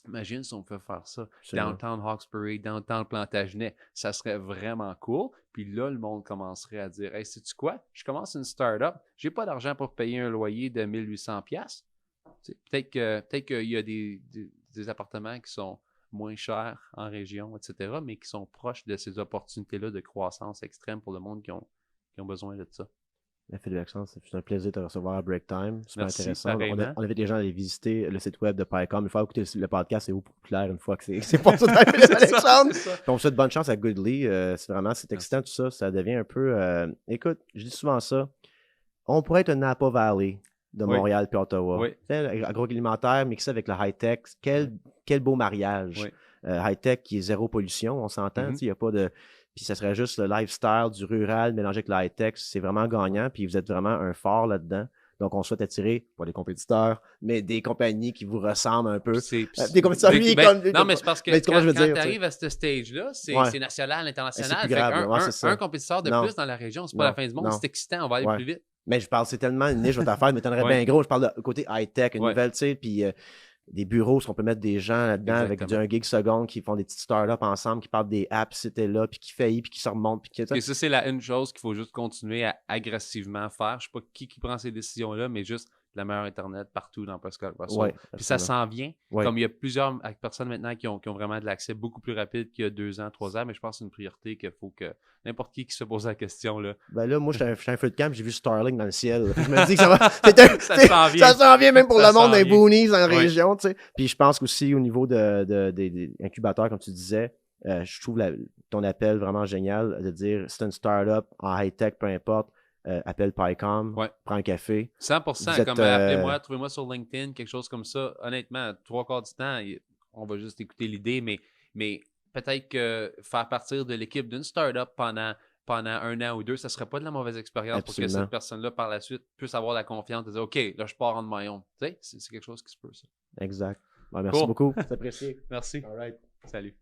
imagine si on peut faire ça. Downtown Hawkesbury, Downtown Plantagenet, ça serait vraiment cool. Puis là, le monde commencerait à dire « Hey, sais-tu quoi? Je commence une startup. J'ai pas d'argent pour payer un loyer de 1800$. » Peut-être qu'il y a des appartements qui sont moins chers en région, etc., mais qui sont proches de ces opportunités-là de croissance extrême pour le monde qui ont besoin de ça. Philippe Alexandre, c'est un plaisir de te recevoir à Break Time. Super intéressant. Pareillement. On invite les gens à aller visiter le site web de PyCom. Une fois écouter le podcast, c'est beaucoup plus clair une fois que c'est pas tout à Philippe Alexandre. Puis on vous souhaite bonne chance à Goodly. C'est excitant tout ça. Ça devient un peu... écoute, je dis souvent ça. On pourrait être un Napa Valley de Montréal puis Ottawa. Oui. Agroalimentaire mixé avec le high-tech. Quel beau mariage. Oui. High-tech qui est zéro pollution, on s'entend. Il n'y a pas de... Puis ça serait juste le lifestyle du rural mélangé avec le high-tech. C'est vraiment gagnant. Puis vous êtes vraiment un fort là-dedans. Donc, on souhaite attirer, pas des compétiteurs, mais des compagnies qui vous ressemblent un peu. Des compétiteurs, non, mais c'est parce que quand tu arrives à ce stage-là, c'est national, international. Un compétiteur de plus dans la région, c'est pas la fin du monde. C'est excitant, on va aller plus vite. Mais je parle, c'est tellement une niche, votre affaire, mais t'en aurais bien gros. Je parle de côté high-tech, une nouvelle, tu sais, puis des bureaux, on peut mettre des gens là-dedans avec un gig seconde qui font des petites startups ensemble, qui parlent des apps, c'était là, puis qui faillit, puis qui se remontent. Et ça, c'est une chose qu'il faut juste continuer à agressivement faire. Je ne sais pas qui prend ces décisions-là, mais juste la meilleure Internet partout dans Prescott-Russell. Puis ça s'en vient. Comme il y a plusieurs personnes maintenant qui ont vraiment de l'accès beaucoup plus rapide qu'il y a 2 ans, 3 ans, mais je pense que c'est une priorité qu'il faut que n'importe qui se pose la question. Là, moi, je suis un feu de camp, j'ai vu Starlink dans le ciel. Je me dis que ça va. Ça s'en vient même pour le monde des boonies en région. Tu sais. Puis je pense qu'aussi au niveau des incubateurs, comme tu disais, je trouve ton appel vraiment génial de dire c'est une startup en high-tech, peu importe. Appelle PyCom, prends un café. 100%, comme appelez-moi, trouvez-moi sur LinkedIn, quelque chose comme ça. Honnêtement, 3/4 du temps, on va juste écouter l'idée, mais peut-être que faire partir de l'équipe d'une startup pendant 1 an ou 2, ça ne serait pas de la mauvaise expérience pour que cette personne-là, par la suite, puisse avoir la confiance de dire OK, là, je pars en my own. Tu sais, c'est quelque chose qui se peut, ça. Exact. Merci beaucoup. C'est apprécié. Merci. All right. Salut.